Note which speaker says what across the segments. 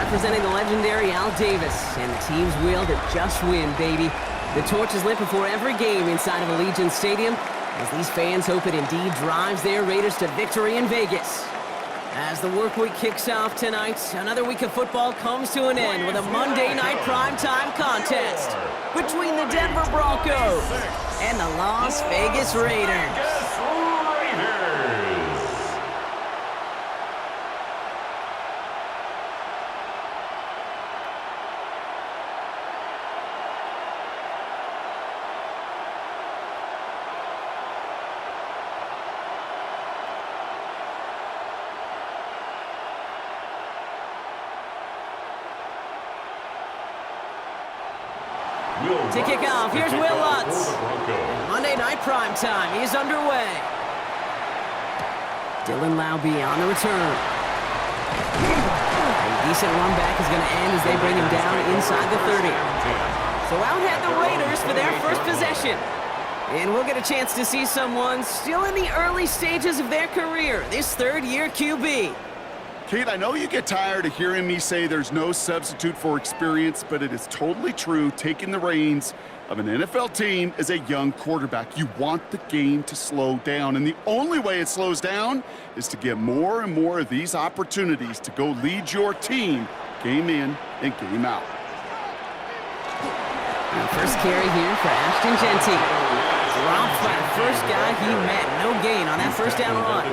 Speaker 1: representing the legendary Al Davis, and the team's will to just win, baby. The torch is lit before every game inside of Allegiant Stadium, as these fans hope it indeed drives their Raiders to victory in Vegas. As the work week kicks off tonight, another week of football comes to an end with a Monday night primetime contest between the Denver Broncos and the Las Vegas Raiders. To kick off, here's Will Lutz. Monday Night Primetime is underway. Dylan Laube on the return. A decent run back is going to end as they bring him down inside the 30. So out head the Raiders for their first possession. And we'll get a chance to see someone still in the early stages of their career, this third-year QB.
Speaker 2: Kate, I know you get tired of hearing me say there's no substitute for experience, but it is totally true. Taking the reins of an NFL team as a young quarterback, you want the game to slow down, and the only way it slows down is to get more and more of these opportunities to go lead your team game in and game out.
Speaker 1: And first carry here for Ashton Genty. Dropped by the first guy he met. No gain on that first down run.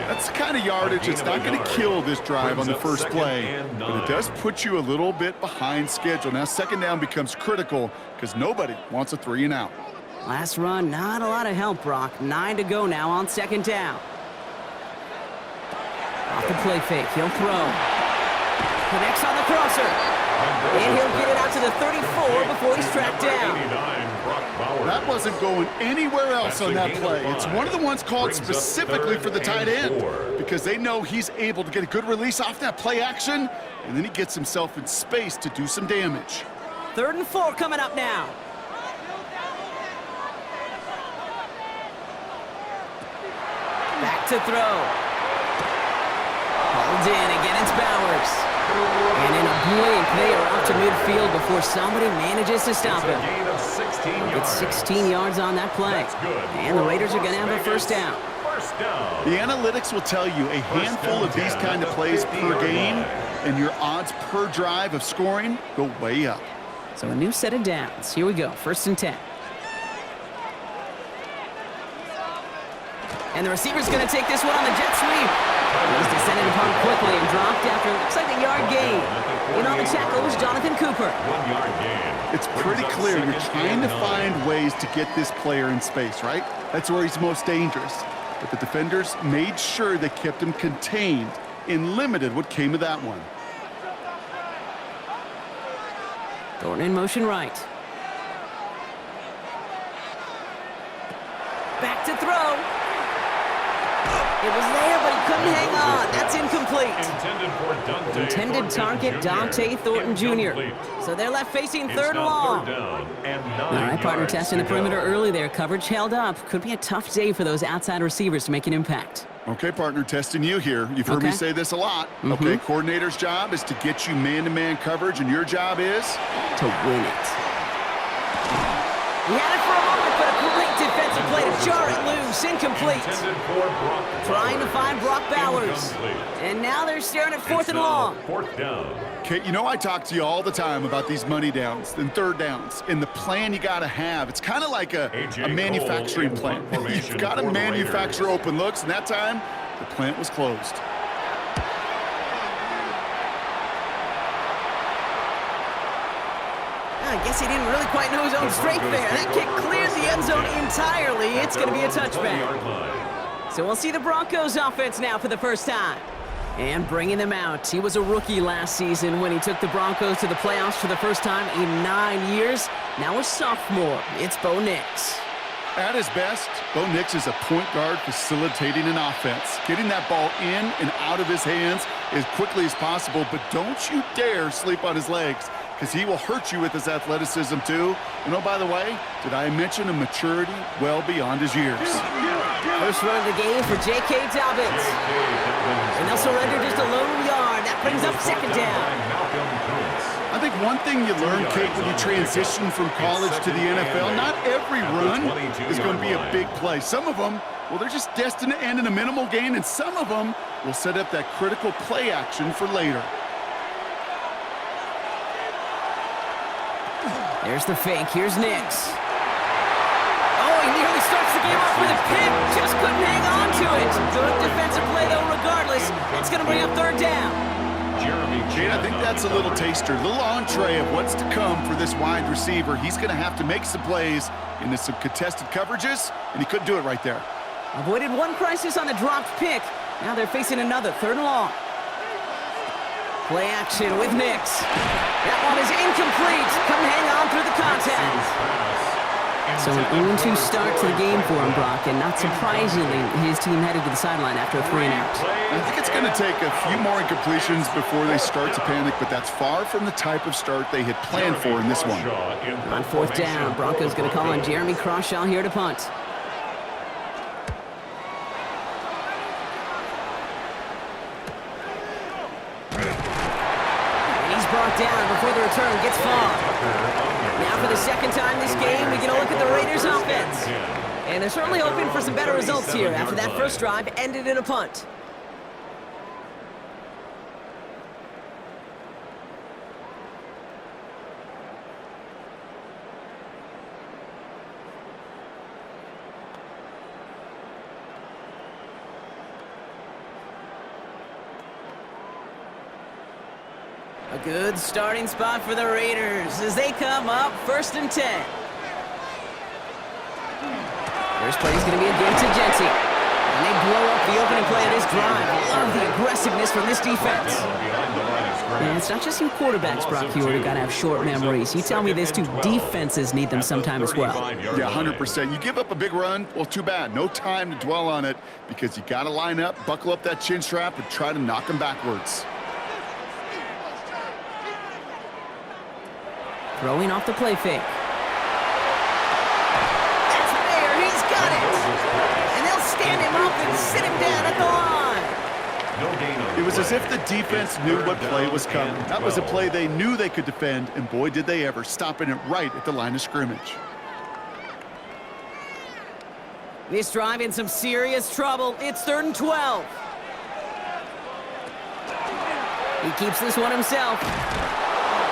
Speaker 2: That's the kind of yardage that's not going to kill this drive on the first play, but it does put you a little bit behind schedule. Now second down becomes critical because nobody wants a 3 and out.
Speaker 1: Last run, not a lot of help, Brock. 9 to go now on second down. Off the play fake, he'll throw. Connects on the crosser. And he'll get it out to the 34 before he's tracked down.
Speaker 2: That wasn't going anywhere else on that play. It's one of the ones called specifically for the tight end because they know he's able to get a good release off that play action, and then he gets himself in space to do some damage.
Speaker 1: 3rd and 4 coming up now. Back to throw. Pulled in, again it's Bowers. And in a blink, they are up to midfield before somebody manages to stop him. It's 16 yards on that play. And the Raiders are going to have a first down.
Speaker 2: The analytics will tell you a handful of these kind of plays per game, and your odds per drive of scoring go way up.
Speaker 1: So a new set of downs. Here we go, 1st and 10. And the receiver's going to take this one on the jet sweep. He's descended upon quickly and dropped after it looks like a yard gain. In on the tackle was Jonathan Cooper.
Speaker 3: 1 yard gain.
Speaker 2: It's pretty clear you're trying to find ways to get this player in space, right? That's where he's most dangerous. But the defenders made sure they kept him contained and limited what came of that one.
Speaker 1: Thornton in motion right. Back to throw. It was there, but he couldn't hang on. That's incomplete. Intended target, Dante Thornton Jr. So they're left facing 3rd and long. All right, partner, testing the perimeter early there. Coverage held up. Could be a tough day for those outside receivers to make an impact.
Speaker 2: Okay, partner, testing you here. You've heard me say this a lot. Okay, coordinator's job is to get you man-to-man coverage, and your job is
Speaker 1: to win it. He had it for a moment, but a great defensive play to jar it loose. Incomplete. Trying to find Brock Bowers. And now they're staring at 4th and long.
Speaker 3: 4th down.
Speaker 2: Okay, you know I talk to you all the time about these money downs and 3rd downs and the plan you got to have. It's kind of like a manufacturing plant. You've got to manufacture open looks, and that time the plant was closed.
Speaker 1: I guess he didn't really quite know his own strength there. That kick clears the end zone entirely. It's going to be a touchback. So we'll see the Broncos offense now for the first time. And bringing them out. He was a rookie last season when he took the Broncos to the playoffs for the first time in 9 years. Now a sophomore. It's Bo Nix.
Speaker 2: At his best, Bo Nix is a point guard facilitating an offense, getting that ball in and out of his hands as quickly as possible, but don't you dare sleep on his legs, because he will hurt you with his athleticism too. And oh, by the way, did I mention a maturity well beyond his years?
Speaker 1: First run of the game for J.K. Dobbins. And they'll surrender just a lone yard. That brings up second down.
Speaker 2: I think one thing you learn, Kate, when you transition from college to the NFL, not every run is going to be a big play. Some of them, well, they're just destined to end in a minimal gain, and some of them will set up that critical play action for later.
Speaker 1: There's the fake. Here's Nix. Oh, he nearly starts the game off with a pick. Just couldn't hang on to it. Good defensive play, though, regardless. It's going to bring up third down.
Speaker 2: Kate, I think that's a little taster, a little entree of what's to come for this wide receiver. He's going to have to make some plays into some contested coverages, and he couldn't do it right there.
Speaker 1: Avoided one crisis on a dropped pick. Now they're facing another, third and long. Play action with Nix. That one is incomplete. Couldn't hang on through the contact. So an 0-2 start to the game for him, Brock, and not surprisingly, his team headed to the sideline after a 3-and-out.
Speaker 2: I think it's going to take a few more incompletions before they start to panic, but that's far from the type of start they had planned for in this one.
Speaker 1: On fourth down, Broncos going to call on Jeremy Crawshaw here to punt. And he's brought down before the return gets far. Now for the second time this game, we get a look at the Raiders' offense. And they're certainly hoping for some better results here after that first drive ended in a punt. A good starting spot for the Raiders as they come up 1st and 10. First play is going to be again to Jency. And they blow up the opening play of this drive. Love the aggressiveness from this defense. And it's not just you quarterbacks, Brock, who got to have short memories. You tell me this too, defenses need them sometime as well.
Speaker 2: Yeah, 100%. You give up a big run, well, too bad. No time to dwell on it because you got to line up, buckle up that chin strap, and try to knock them backwards.
Speaker 1: Throwing off the play fake. That's there. He's got it. And they'll stand him up and sit him down at the line.
Speaker 2: It was as if the defense knew what play was coming. That was a play they knew they could defend, and boy, did they ever, stopping it right at the line of scrimmage.
Speaker 1: This drive in some serious trouble. It's 3rd and 12. He keeps this one himself.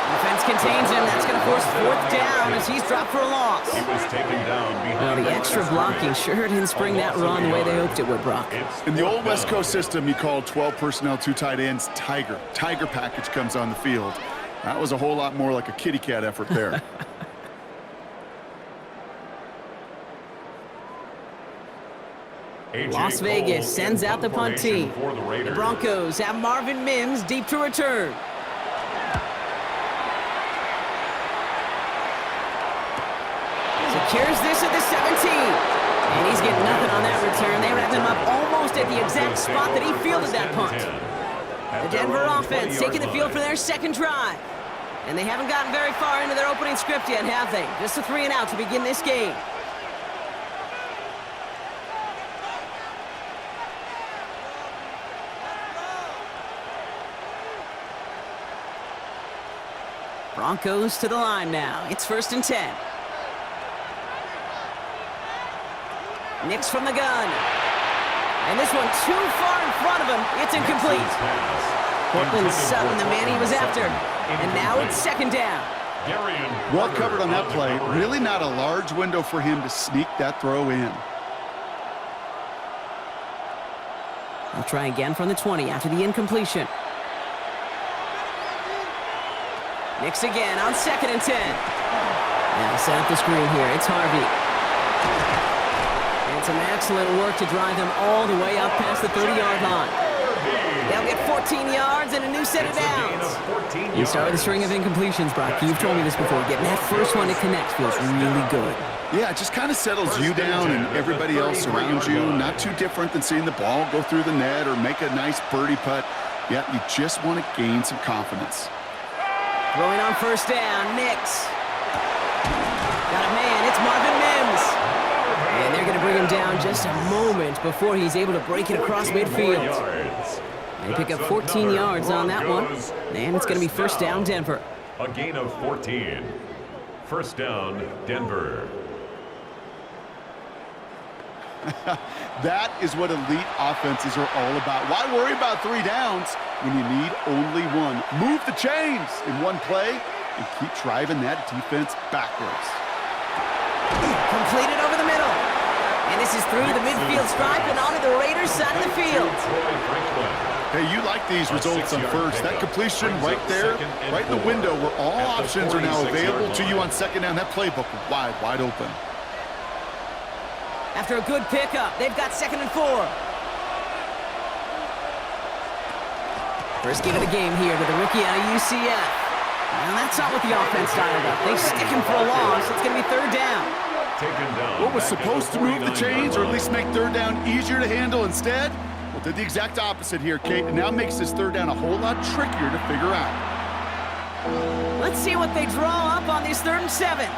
Speaker 1: Defense contains him. That's going to force 4th down as he's dropped for a loss.
Speaker 3: He was taken down behind.
Speaker 1: Well, the extra blocking sure didn't spring that run the way they hoped it would, Brock.
Speaker 2: In the old West Coast system, you called 12 personnel, 2 tight ends, Tiger. Tiger package comes on the field. That was a whole lot more like a kitty cat effort there.
Speaker 1: Las Vegas sends out the punt team. The Broncos have Marvin Mims deep to return. Secures this at the 17. And he's getting nothing on that return. They wrapped him up almost at the exact spot that he fielded that punt. The Denver offense taking the field for their second drive. And they haven't gotten very far into their opening script yet, have they? Just a 3-and-out to begin this game. Broncos to the line now. It's 1st and 10. Nix from the gun. And this one too far in front of him. It's incomplete. Portland subbing the man he was after. And now it's 2nd down.
Speaker 2: Well covered on that play. Really not a large window for him to sneak that throw in.
Speaker 1: They'll try again from the 20 after the incompletion. Nix again on 2nd and 10. Now set up the screen here. It's Harvey. And some excellent work to drive them all the way up past the 30-yard line. They'll get 14 yards and a new set of downs. You start with a string of incompletions, Brock. You've told me this before. Getting that first one to connect feels really good.
Speaker 2: Yeah, it just kind of settles you down and everybody else around you. Not too different than seeing the ball go through the net or make a nice birdie putt. Yeah, you just want to gain some confidence.
Speaker 1: Throwing on 1st down, Nix. Got a man, it's Marvin Mims. And they're going to bring him down just a moment before he's able to break it across midfield. They pick up 14 yards on that one. And it's going to be first down, Denver.
Speaker 3: A gain of 14. First down, Denver.
Speaker 2: That is what elite offenses are all about. Why worry about 3 downs when you need only one? Move the chains in one play and keep driving that defense backwards.
Speaker 1: Completed over the middle. And this is through the midfield stripe and onto the Raiders side of the field.
Speaker 2: Hey, you like these results on first. That completion right there, right in the window where all options are now available to you on second down. That playbook wide open.
Speaker 1: After a good pickup, they've got 2nd and 4. First game of the game here to the rookie out of UCF. Now that's not what the offense dialed up. They stick him for a loss. It's going to be 3rd down.
Speaker 2: What was supposed to move the chains or at least make 3rd down easier to handle instead? Well, did the exact opposite here, Kate. It now makes this 3rd down a whole lot trickier to figure out.
Speaker 1: Let's see what they draw up on this 3rd and 7.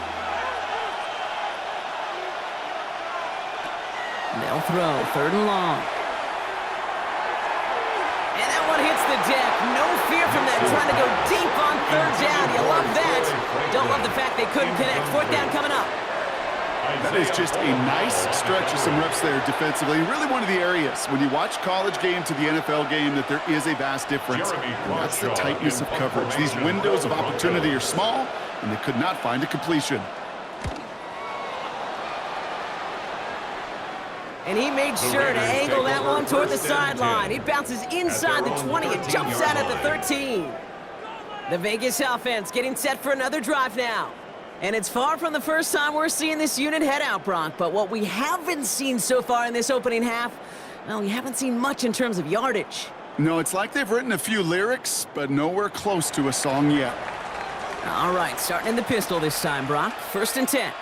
Speaker 1: They'll throw 3rd and long. And that one hits the deck. No fear from that. Trying to go deep on 3rd down. You love that. Don't love the fact they couldn't connect. 4th down coming up.
Speaker 2: That is just a nice stretch of some reps there defensively. Really one of the areas when you watch college game to the NFL game that there is a vast difference. And that's the tightness of coverage. These windows of opportunity are small, and they could not find a completion.
Speaker 1: And he made sure to angle that one toward the sideline. He bounces inside the 20 and jumps out at the 13. The Vegas offense getting set for another drive now. And it's far from the first time we're seeing this unit head out, Brock. But what we haven't seen so far in this opening half, well, we haven't seen much in terms of yardage.
Speaker 2: No, it's like they've written a few lyrics, but nowhere close to a song yet.
Speaker 1: All right, starting in the pistol this time, Brock. 1st and 10.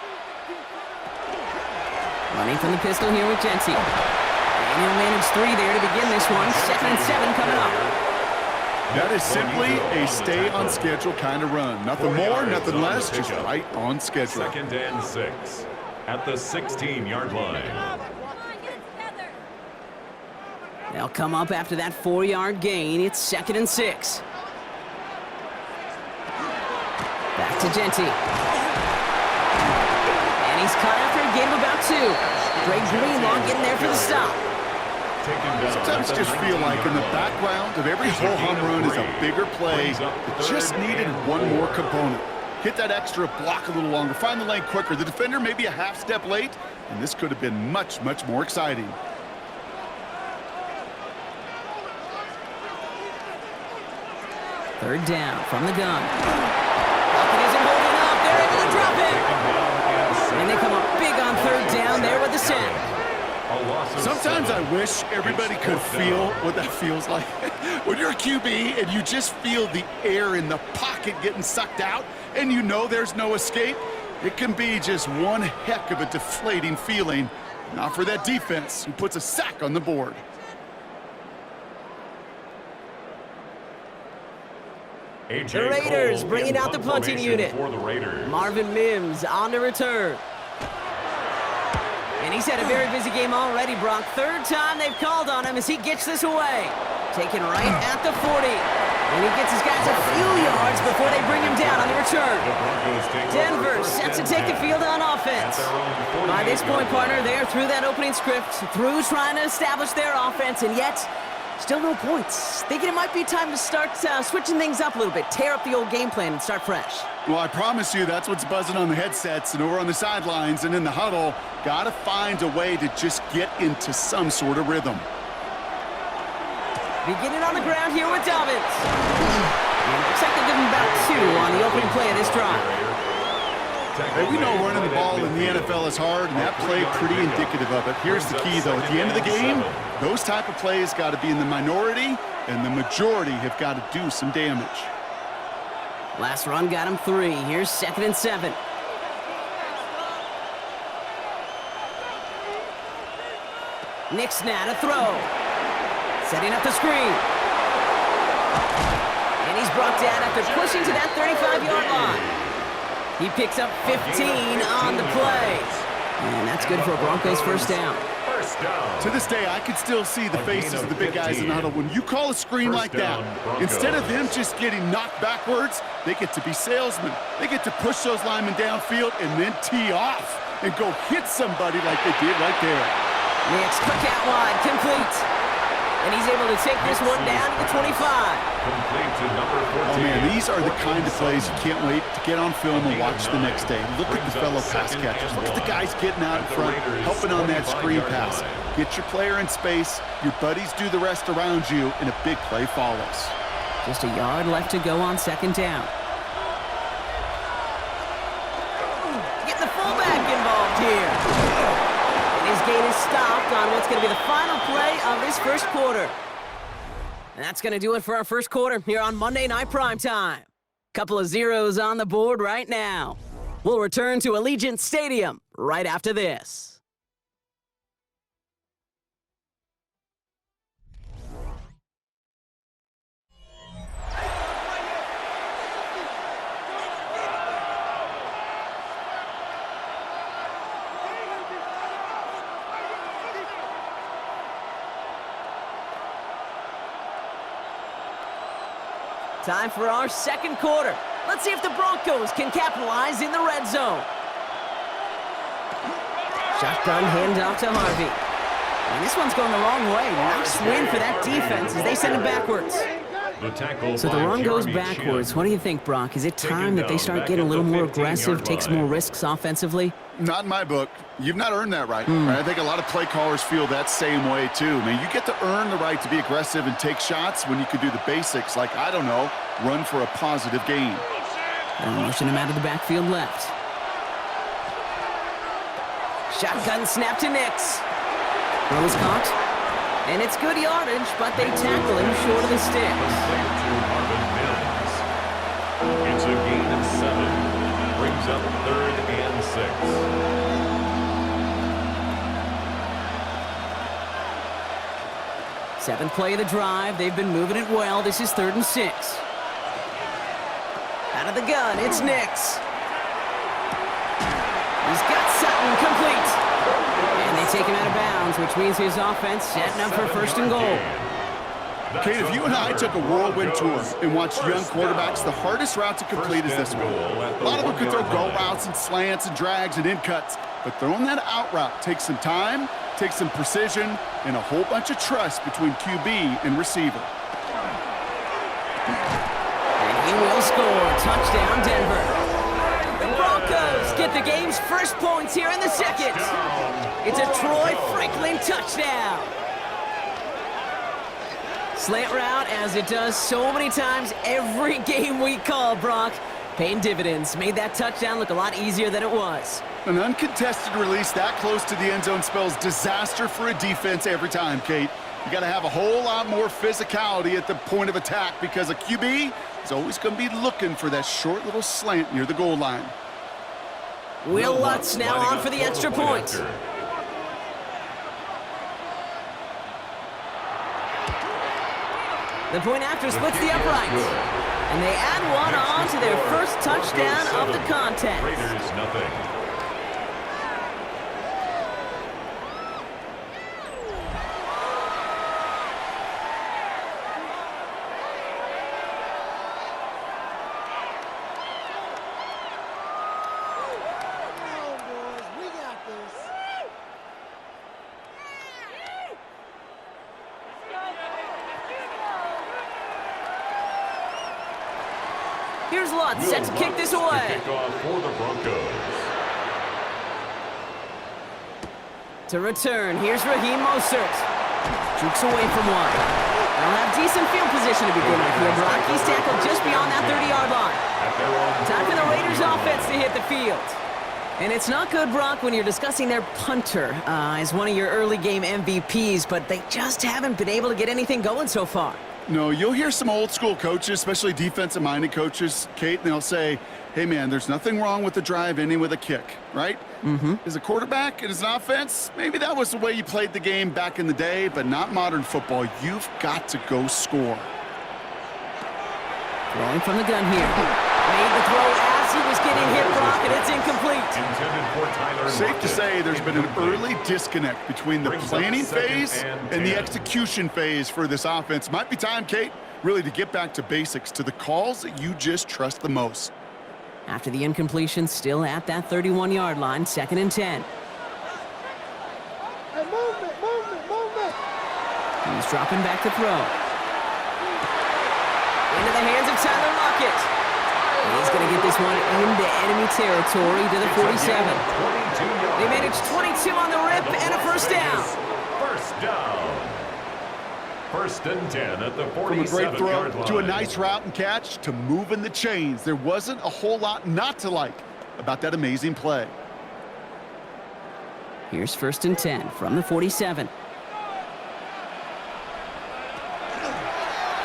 Speaker 1: Running from the pistol here with Genty. And he'll manage 3 there to begin this one. 2nd and 7 coming up.
Speaker 2: That is simply a stay-on-schedule kind of run. Nothing more, nothing less, just right on schedule.
Speaker 3: 2nd and 6 at the 16-yard line.
Speaker 1: They'll come up after that 4-yard gain. It's 2nd and 6. Back to Genty. And he's caught after a gain of about 2. Greg Greenlaw getting there for the stop.
Speaker 2: Sometimes just feel like in the background of every whole home run is a bigger play that just needed one more component. Hit that extra block a little longer, find the lane quicker. The defender may be a half step late, and this could have been much, much more exciting.
Speaker 1: Third down from the gun. Falcon isn't holding up. They're able to drop it. And they come up big on 3rd down there with the sack.
Speaker 2: Sometimes I wish everybody could feel what that feels like. When you're a QB and you just feel the air in the pocket getting sucked out and you know there's no escape, it can be just one heck of a deflating feeling. Not for that defense who puts a sack on the board.
Speaker 1: The Raiders bringing out the punting unit. Marvin Mims on the return. And he's had a very busy game already, Brock. 3rd time they've called on him as he gets this away. Taken right at the 40. And he gets his guys a few yards before they bring him down on the return. Denver set to take the field on offense. By this point, partner, they're through that opening script, through trying to establish their offense, and yet still no points. Thinking it might be time to start switching things up a little bit, tear up the old game plan and start fresh.
Speaker 2: Well, I promise you that's what's buzzing on the headsets and over on the sidelines and in the huddle. Got to find a way to just get into some sort of rhythm.
Speaker 1: Beginning on the ground here with Dobbins. And looks like they'll give him about 2 on the opening play of this drive.
Speaker 2: Hey, we know running the ball in the NFL is hard, and that play pretty indicative of it. Here's the key, though. At the end of the game, those type of plays got to be in the minority, and the majority have got to do some damage.
Speaker 1: Last run got him 3. Here's 2nd and 7. Nick's now to throw. Setting up the screen. And he's brought down after pushing to that 35-yard line. He picks up 15 on the play. And that's good for a Broncos 1st down.
Speaker 3: First down.
Speaker 2: To this day, I can still see the
Speaker 3: A
Speaker 2: faces
Speaker 3: gain
Speaker 2: of
Speaker 3: of
Speaker 2: the big guys in the
Speaker 3: 15.
Speaker 2: huddle. When you call a screen
Speaker 3: First
Speaker 2: like that,
Speaker 3: down, Broncos.
Speaker 2: instead of them just getting knocked backwards, they get to be salesmen. They get to push those linemen downfield and then tee off and go hit somebody like they did right there.
Speaker 1: Nix, quick out wide, complete. And he's able to take this one down to the 25.
Speaker 3: Complete to number 14.
Speaker 2: Oh, man, these are the kind of plays you can't wait to get on film and watch the next day. Look at the fellow pass catchers. Look at the guys getting out in front, helping on that screen pass. Get your player in space, your buddies do the rest around you, and a big play follows.
Speaker 1: Just a yard left to go on second down. Get the fullback involved here. And his gain is stopped on what's going to be the final play of this first quarter. And that's going to do it for our first quarter here on Monday Night Primetime. Couple of zeros on the board right now. We'll return to Allegiant Stadium right after this. Time for our second quarter. Let's see if the Broncos can capitalize in the red zone. Shotgun handoff to Harvey. And this one's going the wrong way. Nice win for that defense as they send it backwards.
Speaker 3: The tackle
Speaker 1: So the
Speaker 3: by
Speaker 1: run goes
Speaker 3: Jeremy
Speaker 1: backwards.
Speaker 3: Chin.
Speaker 1: What do you think, Brock? Is it time that they start
Speaker 3: back
Speaker 1: getting a
Speaker 3: at
Speaker 1: little
Speaker 3: the
Speaker 1: more
Speaker 3: 15-yard
Speaker 1: aggressive, take some
Speaker 3: line.
Speaker 1: more risks offensively?
Speaker 2: Not in my book. You've not earned that right. Right? I think a lot of play callers feel that same way, too. Man, you get to earn the right to be aggressive and take shots when you can do the basics, like, I don't know, run for a positive gain.
Speaker 1: Motion him out of the backfield left. Shotgun snap to Nix. Throw is caught. And it's good yardage, but they tackle him short of the sticks.
Speaker 3: It's a gain of 7. Brings up 3rd and 6.
Speaker 1: Seventh play of the drive. They've been moving it well. This is 3rd and 6. Out of the gun, it's Nix. He's got Sutton complete. And they take him out of bounds, which means his offense setting up for 1st and goal.
Speaker 2: Kate, if you and I took a whirlwind tour and watched young quarterbacks, the hardest route to complete is this one. A lot of them can throw go routes and slants and drags and in cuts, but throwing that out route takes some time, takes some precision, and a whole bunch of trust between QB and receiver.
Speaker 1: And he will score. Touchdown, Denver. The Broncos get the game's first points here in the second. It's a Troy Franklin touchdown. Slant route, as it does so many times every game we call, Brock. Paying dividends. Made that touchdown look a lot easier than it was.
Speaker 2: An uncontested release that close to the end zone spells disaster for a defense every time, Kate. You got to have a whole lot more physicality at the point of attack because a QB is always going to be looking for that short little slant near the goal line.
Speaker 1: Will Lutz now on for the extra point. The point after splits the uprights. And they add one on to their first touchdown of the contest.
Speaker 3: Raiders nothing.
Speaker 1: Here's Lutz set to kick this away.
Speaker 3: Kickoff for the Broncos.
Speaker 1: To return, here's Raheem Mostert. Jukes away from one. They'll have decent field position to begin with here. Brock, he's tackled just beyond that 30-yard line. Time for the Raiders offense to hit the field. And it's not good, Brock, when you're discussing their punter as one of your early game MVPs, but they just haven't been able to get anything going so far.
Speaker 2: No, you'll hear some old school coaches, especially defensive-minded coaches, Kate, and they'll say, hey, man, there's nothing wrong with the drive ending with a kick, right? As a quarterback and as an offense, maybe that was the way you played the game back in the day, but not modern football. You've got to go score.
Speaker 1: Throwing from the gun here. Made the throw as he was getting hit, Brock, and it's incomplete.
Speaker 3: Intended for Tyler
Speaker 2: Safe to say there's been an
Speaker 3: Incomplete.
Speaker 2: early disconnect between the
Speaker 3: Brings up
Speaker 2: planning
Speaker 3: second
Speaker 2: phase
Speaker 3: and
Speaker 2: and the
Speaker 3: 10.
Speaker 2: execution phase for this offense. Might be time, Kate, really to get back to basics, to the calls that you just trust the most.
Speaker 1: After the incompletion, still at that 31-yard line, 2nd and 10.
Speaker 4: Hey, movement.
Speaker 1: He's dropping back to throw. Into the hands of Tyler Lockett. He's going to get this one into enemy territory to the 47. They managed 22 on the rip and a first down.
Speaker 3: First down. 1st and 10 at the
Speaker 2: From a great throw
Speaker 3: 47-yard line.
Speaker 2: to a nice route and catch to moving the chains. There wasn't a whole lot not to like about that amazing play.
Speaker 1: Here's 1st and 10 from the 47.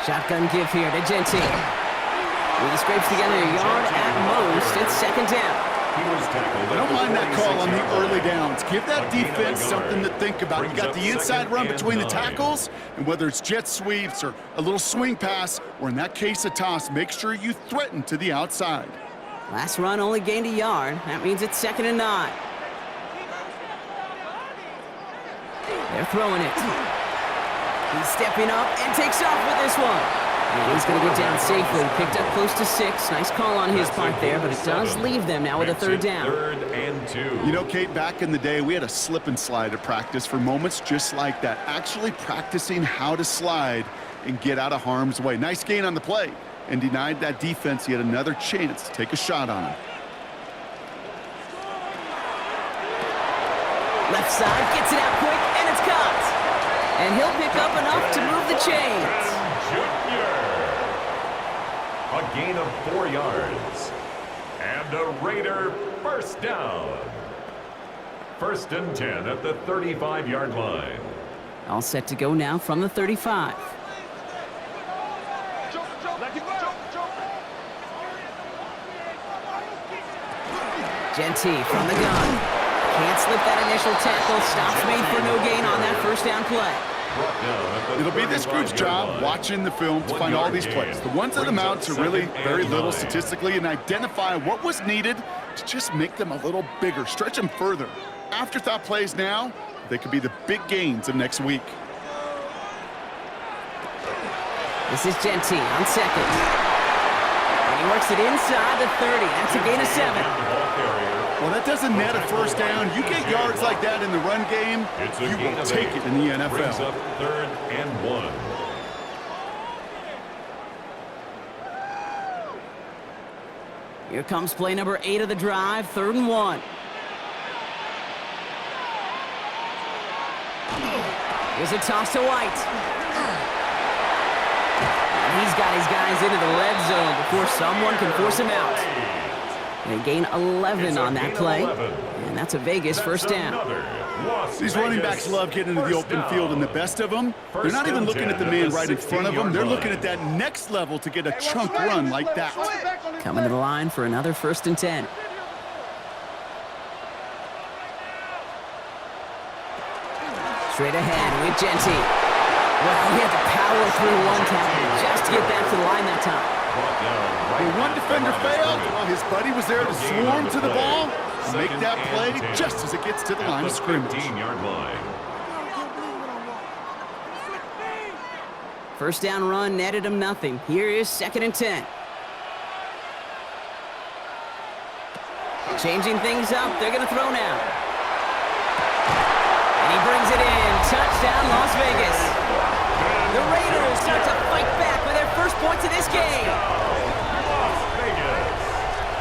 Speaker 1: Shotgun give here to Genty. He scrapes together a yard at most. It's 2nd down.
Speaker 3: He was tackled.
Speaker 2: I don't mind that call on the early downs. Give that defense something to think about. You got the inside run between the tackles, and whether it's jet sweeps or a little swing pass, or in that case a toss, make sure you threaten to the outside.
Speaker 1: Last run only gained a yard. That means it's 2nd and 9. They're throwing it. He's stepping up and takes off with this one. And he's going to get down safely. Picked up close to 6. Nice call on his part there, but it does leave them now with a 3rd down.
Speaker 3: 3rd and 2.
Speaker 2: You know, Kate, back in the day, we had a slip and slide at practice for moments just like that. Actually practicing how to slide and get out of harm's way. Nice gain on the play, and denied that defense yet another chance to take a shot on him.
Speaker 1: Left side, gets it out quick, and it's caught. And he'll pick up enough to move the chains.
Speaker 3: Junior. A gain of 4 yards. And a Raider first down. 1st and 10 at the 35-yard line.
Speaker 1: All set to go now from the 35. Genty from the gun. Can't slip that initial tackle. Stops made for no gain on that 1st down play.
Speaker 2: It'll be this group's job watching the film to find all these plays. The ones that amount to really very little statistically, and identify what was needed to just make them a little bigger, stretch them further. Afterthought plays now, they could be the big gains of next week.
Speaker 1: This is Genty on 2nd. And he works it inside the 30. That's a gain of 7.
Speaker 2: Well, that doesn't net a 1st down. You get yards like that in the run game, you will take it in the
Speaker 3: Brings
Speaker 2: NFL.
Speaker 3: up 3rd and 1.
Speaker 1: Here comes play number 8 of the drive, 3rd and 1. Here's a toss to White. And he's got his guys into the red zone before someone can force him out. They gain 11 on that play, and that's a Vegas 1st down.
Speaker 2: These running backs love getting into the open field, and the best of them, they're not even looking at the man right in front of them. They're looking at that next level to get a chunk run like that.
Speaker 1: Coming to the line for another 1st and 10. Straight ahead with Genty. Well, he had to power through one tackle just to get back to the line that time.
Speaker 2: When one defender failed, well, his buddy was there to swarm to the ball and make that play just as it gets to the line of scrimmage.
Speaker 3: 15-yard line.
Speaker 1: 1st down run netted him nothing. Here is 2nd and 10. Changing things up. They're going to throw now. And he brings it in. Touchdown, Las Vegas. The Raiders start to fight back with their first points of this game.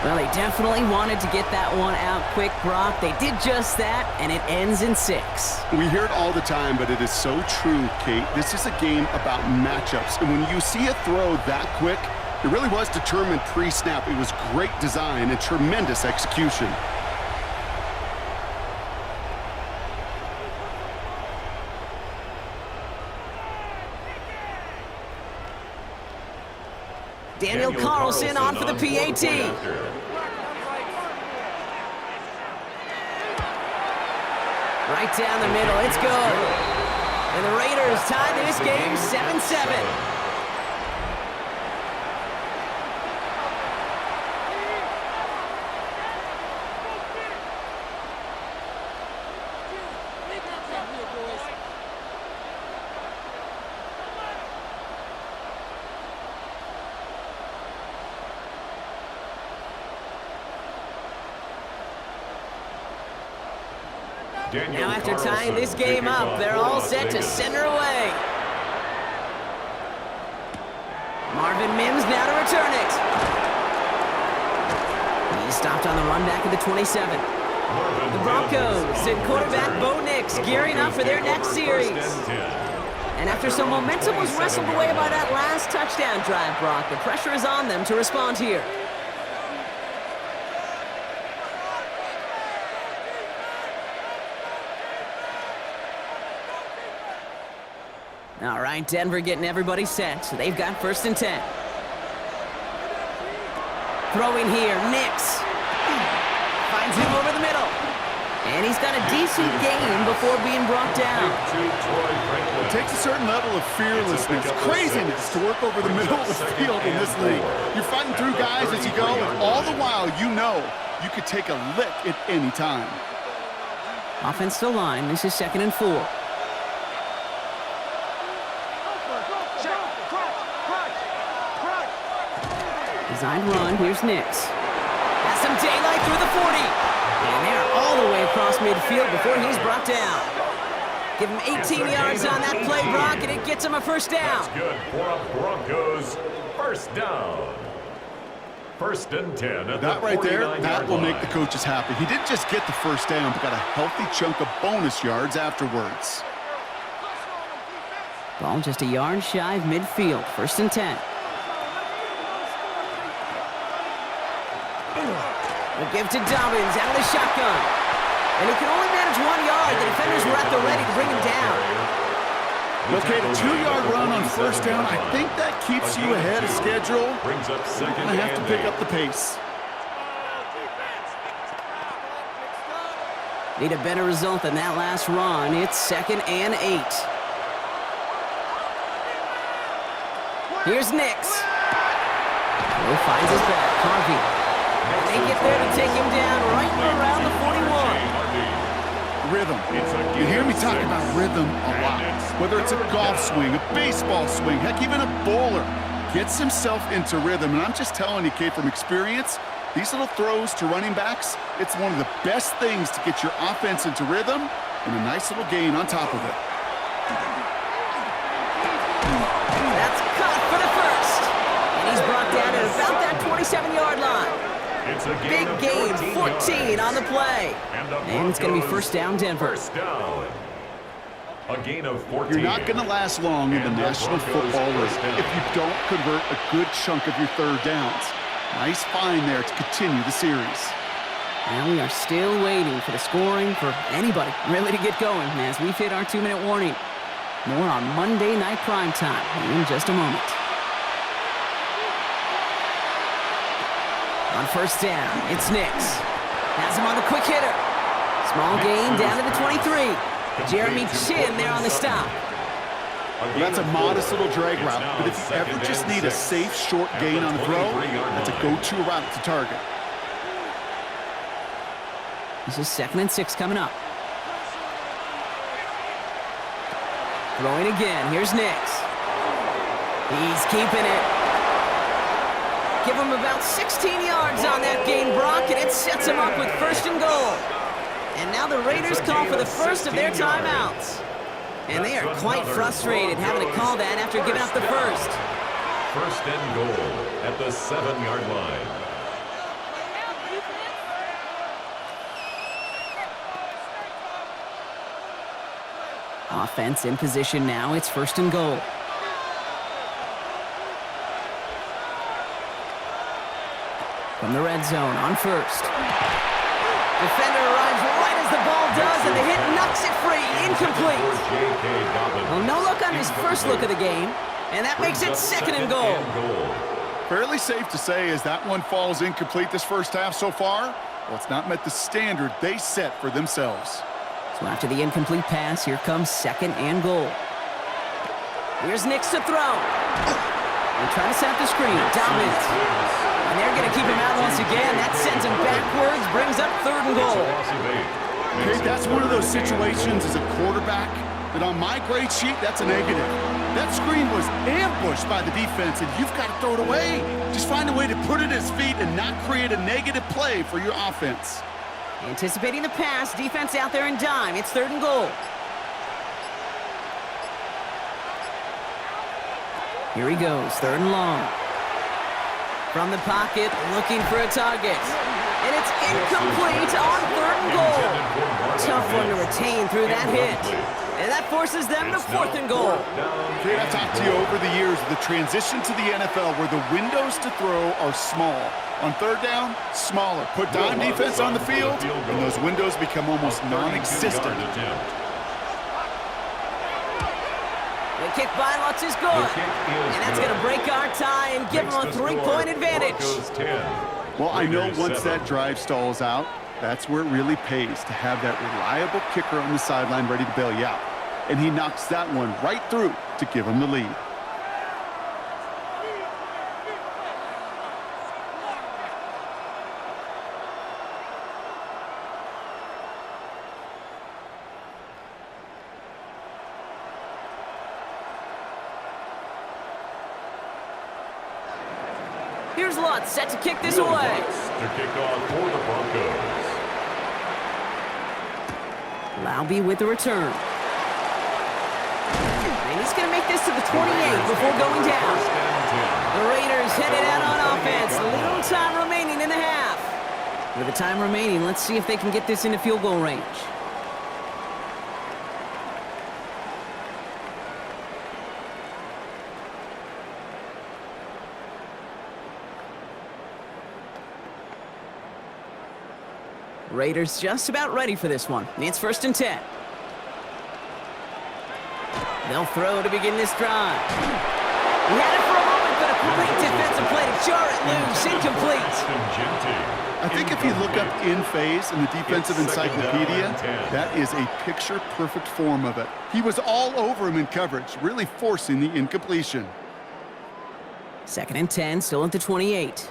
Speaker 1: Well, they definitely wanted to get that one out quick, Brock. They did just that, and it ends in 6.
Speaker 2: We hear it all the time, but it is so true, Kate. This is a game about matchups. And when you see a throw that quick, it really was determined pre-snap. It was great design and tremendous execution.
Speaker 1: Daniel Carlson on for the PAT. Right down the middle, it's good. And the Raiders tie this game 7-7. Now after tying this game up, they're all set to send her away. Marvin Mims now to return it. He's stopped on the run back at the 27. The Broncos and quarterback Bo Nix gearing up for their next series. And after some momentum was wrestled away by that last touchdown drive, Brock, the pressure is on them to respond here. All right, Denver getting everybody set, so they've got 1st and 10. Throwing here, Nix. Finds him over the middle. And he's got a decent gain before being brought down.
Speaker 2: It takes a certain level of fearlessness, craziness to work over the middle of the field in this league. You're fighting through guys as you go, and all the while you know you could take a lick at any time.
Speaker 1: Offensive line, this is 2nd and 4. Designed run, here's Nix. Has some daylight through the 40. And they're all the way across midfield before he's brought down. Give him 18 yards on that play, Brock, and it gets him a 1st down.
Speaker 3: That's good for a Broncos 1st down. 1st and 10 at
Speaker 2: That
Speaker 3: the
Speaker 2: right there,
Speaker 3: 49-yard
Speaker 2: that will make
Speaker 3: line.
Speaker 2: the coaches happy. He didn't just get the 1st down, but got a healthy chunk of bonus yards afterwards.
Speaker 1: Ball just a yard shy of midfield, 1st and 10. The give to Dobbins out of the shotgun. And he can only manage 1 yard. The defenders were at the ready to bring him down.
Speaker 2: Okay, the 2-yard run on 1st down, I think that keeps you ahead of schedule.
Speaker 3: Brings up
Speaker 2: You're
Speaker 3: 2nd
Speaker 2: going to have to
Speaker 3: and
Speaker 2: pick
Speaker 3: 8.
Speaker 2: up the pace.
Speaker 1: Need a better result than that last run. It's 2nd and 8. Here's Nix. Will finds his back. Harvey. They get there to take him down right around the 41.
Speaker 2: Rhythm. You hear me talk about rhythm a lot. Whether it's a golf swing, a baseball swing, heck, even a bowler gets himself into rhythm. And I'm just telling you, Kate, from experience, these little throws to running backs, it's one of the best things to get your offense into rhythm and a nice little gain on top of it.
Speaker 1: That's caught for the 1st. And he's brought down at about that 27-yard line.
Speaker 3: It's a
Speaker 1: Big gain, 14 on the play. And it's going to be 1st down, Denver.
Speaker 3: 1st down. A gain of 14.
Speaker 2: You're not going to last long in the National Football League if you don't convert a good chunk of your 3rd downs. Nice find there to continue the series.
Speaker 1: And we are still waiting for the scoring for anybody really to get going as we've hit our 2-minute warning. More on Monday Night Primetime in just a moment. On 1st down, it's Nix. Has him on the quick hitter. Small gain down to the 23. Jeremy Chin there on the stop.
Speaker 2: Well, that's a modest little drag route, but if you ever just need a safe, short gain on the throw, that's a go-to route to target.
Speaker 1: This is 2nd and 6 coming up. Throwing again, here's Nix. He's keeping it. Give him about 16 yards on that gain, Brock, and it sets him up with 1st and goal. And now the Raiders call for the 1st of their timeouts. And they are quite frustrated having to call that after giving up the 1st.
Speaker 3: 1st and goal at the 7-yard line.
Speaker 1: Offense in position now. It's 1st and goal. From the red zone on 1st. Defender arrives right as the ball does, and the hit knocks it free. Incomplete. Well, no look on his 1st look of the game, and that makes it 2nd and goal.
Speaker 2: Fairly safe to say as that one falls incomplete this 1st half so far, well, it's not met the standard they set for themselves.
Speaker 1: So after the incomplete pass, here comes 2nd and goal. Here's Nix to throw. They're trying to set up the screen. Dobbins. And they're going to keep him out once again. That sends him backwards, brings up 3rd and goal.
Speaker 2: Okay, that's one of those situations as a quarterback that on my grade sheet, that's a negative. That screen was ambushed by the defense, and you've got to throw it away. Just find a way to put it at his feet and not create a negative play for your offense.
Speaker 1: Anticipating the pass, defense out there in dime. It's 3rd and goal. Here he goes, 3rd and long. From the pocket, looking for a target. And it's incomplete on 3rd and goal. Tough one to retain through that hit. And that forces them to 4th and goal.
Speaker 2: Kate, I've talked to you over the years, the transition to the NFL where the windows to throw are small. On 3rd down, smaller. Put dime defense on the field, and those windows become almost non-existent.
Speaker 1: The kick by Lutz is good. And that's going to break our tie and give them a 3-point advantage.
Speaker 2: Well, I know once that drive stalls out, that's where it really pays to have that reliable kicker on the sideline ready to bail you out. And he knocks that one right through to give him the lead.
Speaker 1: Here's Lutz, set to kick this away.
Speaker 3: To kick off for the Broncos.
Speaker 1: Laube with the return. And he's going to make this to the 28 before going down. The Raiders headed out on offense. Little time remaining in the half. With the time remaining, let's see if they can get this into field goal range. Raiders just about ready for this one. It's 1st and 10. They'll throw to begin this drive. He had it for a moment, but a great defensive play to jar it loose. Incomplete.
Speaker 2: I think if you look up in phase in the defensive encyclopedia, that is a picture-perfect form of it. He was all over him in coverage, really forcing the incompletion.
Speaker 1: 2nd and 10, still at the 28.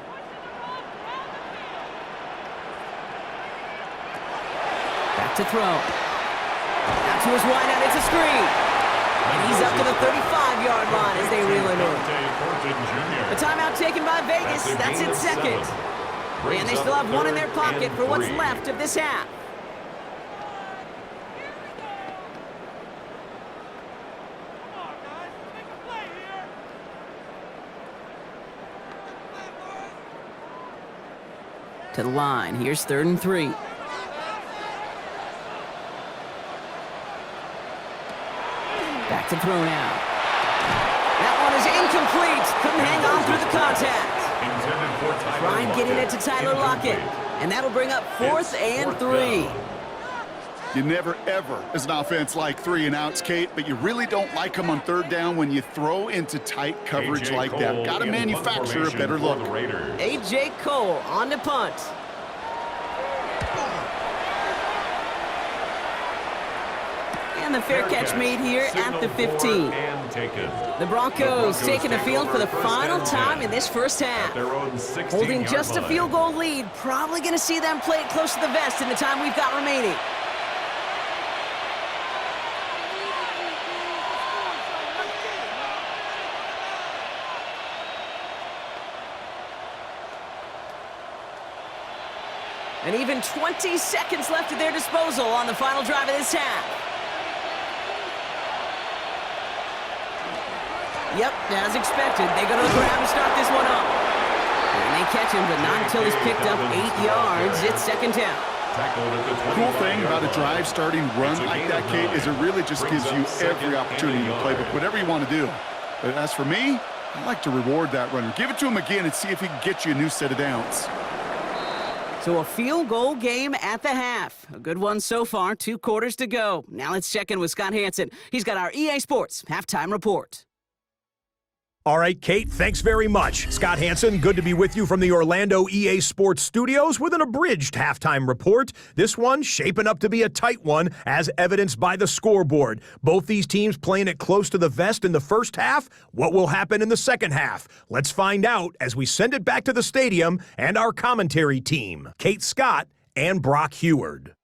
Speaker 1: Back to throw. Out to his wideout, it's a screen. And he's up to the 35-yard line as they reel him in. The timeout taken by Vegas. That's its 2nd. And they still have one in their pocket for what's left of this half. To the line. Here's 3rd and 3. Back to throw now. That one is incomplete. Couldn't hang on through the contact. Trying getting it to Tyler Lockett. And that'll bring up 4th and 3.
Speaker 2: You never, ever, as an offense, like 3 and outs, Kate, but you really don't like them on 3rd down when you throw into tight coverage like that. Got to manufacture a better look.
Speaker 1: A.J. Cole on to punt. And the fair catch made here at the 15. The Broncos taking the field for the final time in this first half. Holding just a field goal lead. Probably going to see them play it close to the vest in the time we've got remaining. And even 20 seconds left at their disposal on the final drive of this half. Yep, as expected, they go to the ground to start this one up. And they catch him, but not until he's picked up 8 yards. It's 2nd down.
Speaker 2: The cool thing about a drive-starting run like that, Kate, is it really just gives you every opportunity to play with whatever you want to do. But as for me, I like to reward that runner. Give it to him again and see if he can get you a new set of downs.
Speaker 1: So a field goal game at the half. A good one so far, 2 quarters to go. Now let's check in with Scott Hansen. He's got our EA Sports halftime report.
Speaker 4: All right, Kate, thanks very much. Scott Hansen, good to be with you from the Orlando EA Sports Studios with an abridged halftime report. This one shaping up to be a tight one, as evidenced by the scoreboard. Both these teams playing it close to the vest in the first half. What will happen in the second half? Let's find out as we send it back to the stadium and our commentary team, Kate Scott and Brock Heward.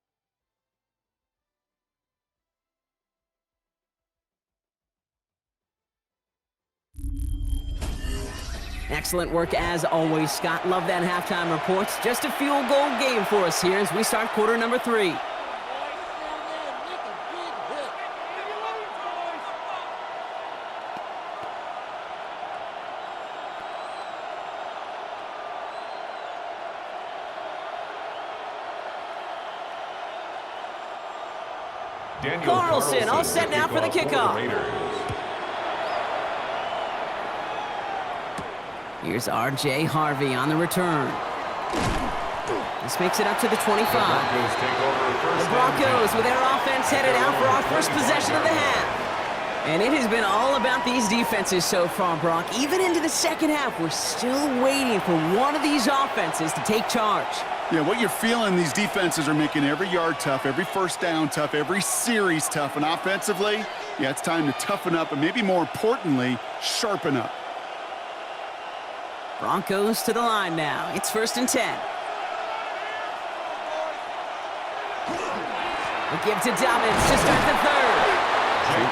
Speaker 1: Excellent work as always, Scott. Love that halftime report. Just a field goal game for us here as we start quarter number 3. Carlson all set now for the kickoff. Here's R.J. Harvey on the return. This makes it up to the 25. The Broncos with their offense headed out for our first possession of the half. And it has been all about these defenses so far, Brock. Even into the second half, we're still waiting for one of these offenses to take charge.
Speaker 2: Yeah, what you're feeling, these defenses are making every yard tough, every first down tough, every series tough. And offensively, yeah, it's time to toughen up and maybe more importantly, sharpen up.
Speaker 1: Broncos to the line now. It's 1st and 10. A give to Dobbins to start the third.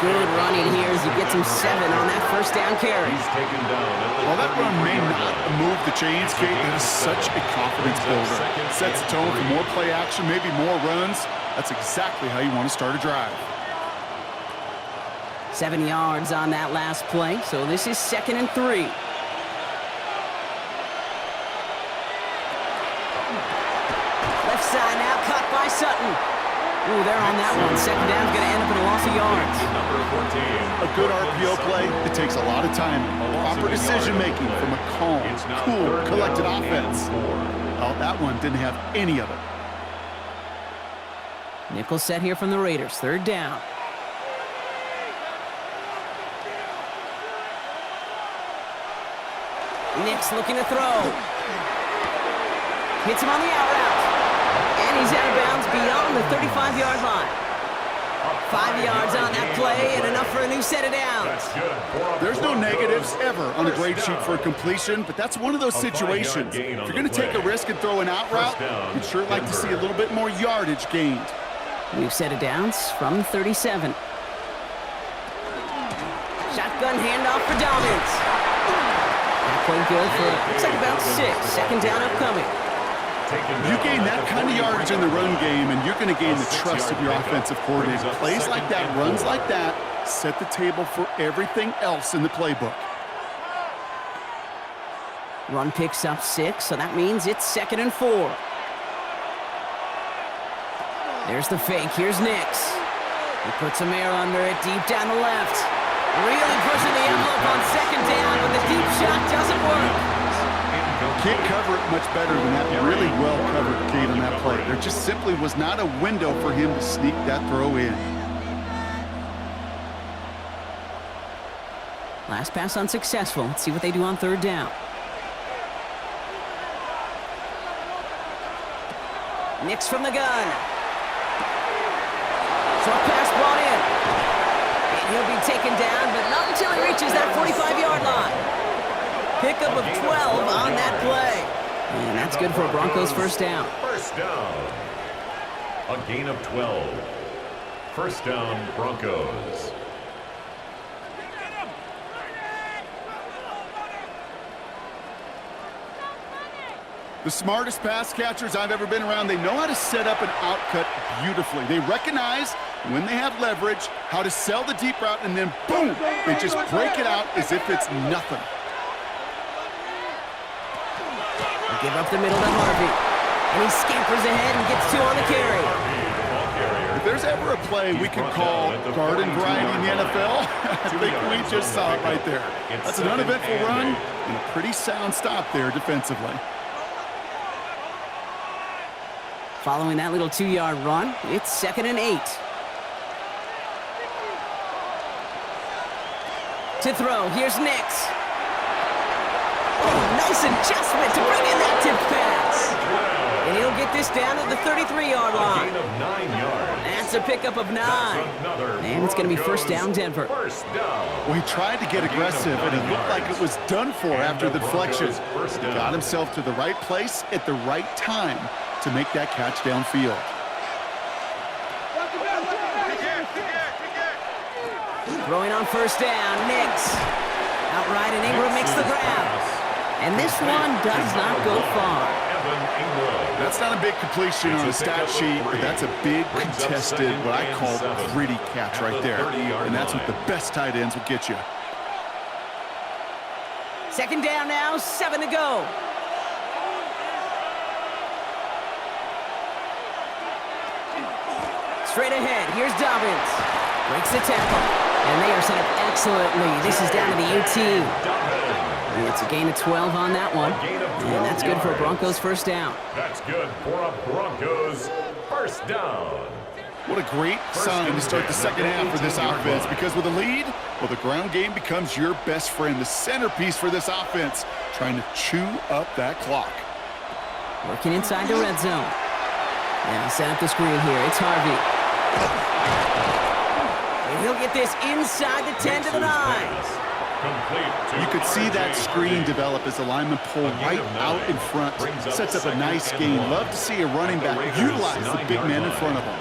Speaker 1: Good running here as he gets him 7 on that first down carry.
Speaker 2: While that run may not move the chains, Kate, that is such a confidence builder. Sets the tone for more play action, maybe more runs. That's exactly how you want to start a drive.
Speaker 1: 7 yards on that last play, so this is 2nd and 3. Left side now, caught by Sutton. Ooh, they're on that one. 2nd down's going to end up in a loss of yards.
Speaker 2: A good RPO play, it takes a lot of timing. Proper decision-making from a calm, cool, collected offense. Well, that one didn't have any of it.
Speaker 1: Nickel set here from the Raiders. 3rd down. Nix looking to throw. Hits him on the out route. And he's out of bounds beyond the 35-yard line. 5 yards on that play and enough for a new set of downs.
Speaker 2: There's no negatives ever on a grade sheet for a completion, but that's one of those situations. If you're going to take a risk and throw an out route, you'd sure like to see a little bit more yardage gained.
Speaker 1: New set of downs from 37. Shotgun handoff for Dobbins. That played good for, looks like about 6. 2nd down upcoming.
Speaker 2: You gain that kind of yardage in the run game, and you're going to gain the trust of your offensive coordinator. Plays like that, runs like that, set the table for everything else in the playbook.
Speaker 1: Run picks up 6, so that means it's 2nd and 4. There's the fake. Here's Nix. He puts some air under it deep down the left. Really pushing the envelope on 2nd down, but the deep shot doesn't work.
Speaker 2: Can't cover it much better than that. Really well covered, Kate, on that play. There just simply was not a window for him to sneak that throw in.
Speaker 1: Last pass unsuccessful. Let's see what they do on 3rd down. Nix from the gun. Short pass brought in. And he'll be taken down, but not until he reaches that 45-yard line. Pickup of 12 on that play. And that's good for a Broncos 1st down.
Speaker 3: 1st down. A gain of 12. 1st down, Broncos.
Speaker 2: The smartest pass catchers I've ever been around, they know how to set up an outcut beautifully. They recognize when they have leverage, how to sell the deep route, and then boom, they just break it out as if it's nothing.
Speaker 1: Give up the middle to Harvey. And he scampers ahead and gets 2 on the carry.
Speaker 2: If there's ever a play we could call garden variety in the NFL, I think we just saw it right there. That's an uneventful run and a pretty sound stop there defensively.
Speaker 1: Following that little 2-yard run, it's 2nd and 8. To throw, here's Nix. Oh, nice adjustment to bring in that tip pass. And he'll get this down at the 33-yard line. That's a pickup of 9. And it's going to be 1st down, Denver.
Speaker 2: Well, he tried to get aggressive, and it looked like it was done for after the deflection. He got himself to the right place at the right time to make that catch downfield.
Speaker 1: Throwing on 1st down, Nix. Outright, and Ingram makes the grab. And this one does not go far.
Speaker 2: That's not a big completion on a stat sheet, but that's a big contested, what I call gritty catch right there. And that's what the best tight ends will get you.
Speaker 1: Second down now, 7 to go. Straight ahead, here's Dobbins. Breaks the tackle, and they are set up excellently. This is down to the 18. And it's a gain of 12 on that one. And that's good for a Broncos first down.
Speaker 3: That's good for a Broncos first down.
Speaker 2: What a great sign to start the second half for this offense, because with a lead, well, the ground game becomes your best friend, the centerpiece for this offense, trying to chew up that clock.
Speaker 1: Working inside the red zone. Now set up the screen here. It's Harvey. And he'll get this inside the 10 to the 9.
Speaker 2: You could see that screen develop as the linemen pull right out in front. Sets up a nice gain. Love to see a running back utilize the big man in front of him.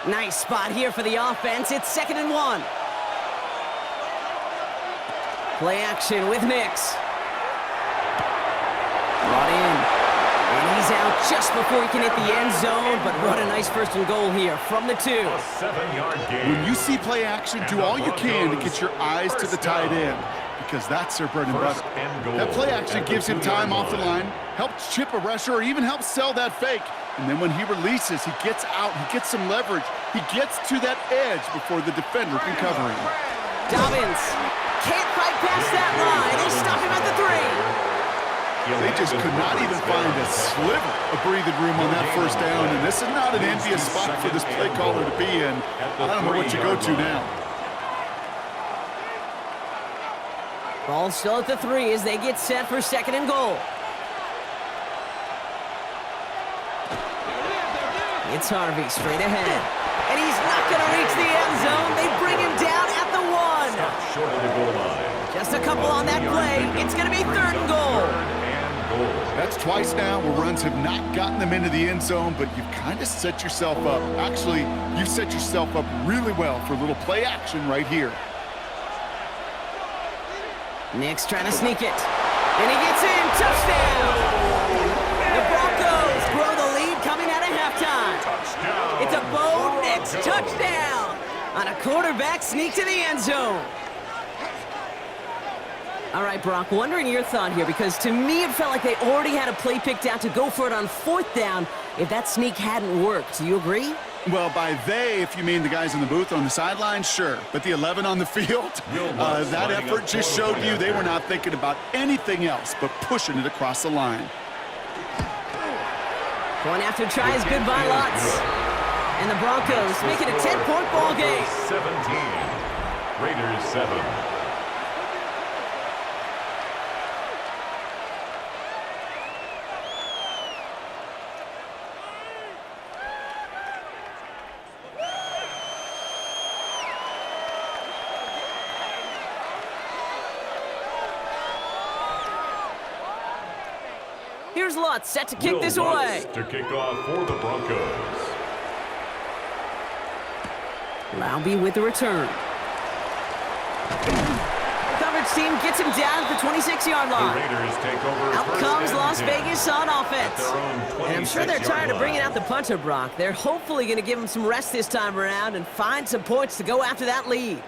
Speaker 1: Nice spot here for the offense. It's 2nd and 1. Play action with Nix. Brought in. And he's out just before he can hit the end zone, but what a nice 1st and goal here from the 2.
Speaker 3: A 7-yard gain.
Speaker 2: When you see play action, do all you can to get your eyes to the tight end, because that's their bread and butter. That play action gives him time off the line, helps chip a rusher, or even helps sell that fake. And then when he releases, he gets out, he gets some leverage. He gets to that edge before the defender can cover him.
Speaker 1: Dobbins can't fight past that line. They stop him at the 3.
Speaker 2: They just could not even find a sliver of breathing room on that first down, and this is not an envious spot for this play caller to be in. I don't know what you go to now.
Speaker 1: Ball still at the 3 as they get set for 2nd and goal. It's Harvey straight ahead. And he's not going to reach the end zone. They bring him down at the 1.
Speaker 3: Stop short of the goal line.
Speaker 1: Just a couple on that play. It's going to be 3rd and goal.
Speaker 2: That's twice now where runs have not gotten them into the end zone, but you've kind of set yourself up. Actually, you've set yourself up really well for a little play action right here.
Speaker 1: Nix trying to sneak it. And he gets in. Touchdown! The Broncos grow the lead coming out of halftime.
Speaker 3: Touchdown.
Speaker 1: It's a Bo Nix touchdown on a quarterback sneak to the end zone. All right, Brock, wondering your thought here, because to me it felt like they already had a play picked out to go for it on 4th down if that sneak hadn't worked. Do you agree?
Speaker 2: Well, by they, if you mean the guys in the booth on the sideline, sure. But the 11 on the field, that effort just showed you they were not thinking about anything else but pushing it across the line.
Speaker 1: Point after try is good by lots. And the Broncos make it a 10-point ball game.
Speaker 3: 17. Raiders 7.
Speaker 1: Here's Lutz set to kick this away.
Speaker 3: To kick off for the Broncos.
Speaker 1: Laube with the return. Coverage team gets him down at the 26-yard line.
Speaker 3: The Raiders take over.
Speaker 1: Out comes Las
Speaker 3: 10.
Speaker 1: Vegas on offense. And I'm sure they're tired of bringing out the punter, Brock. They're hopefully going to give him some rest this time around and find some points to go after that lead.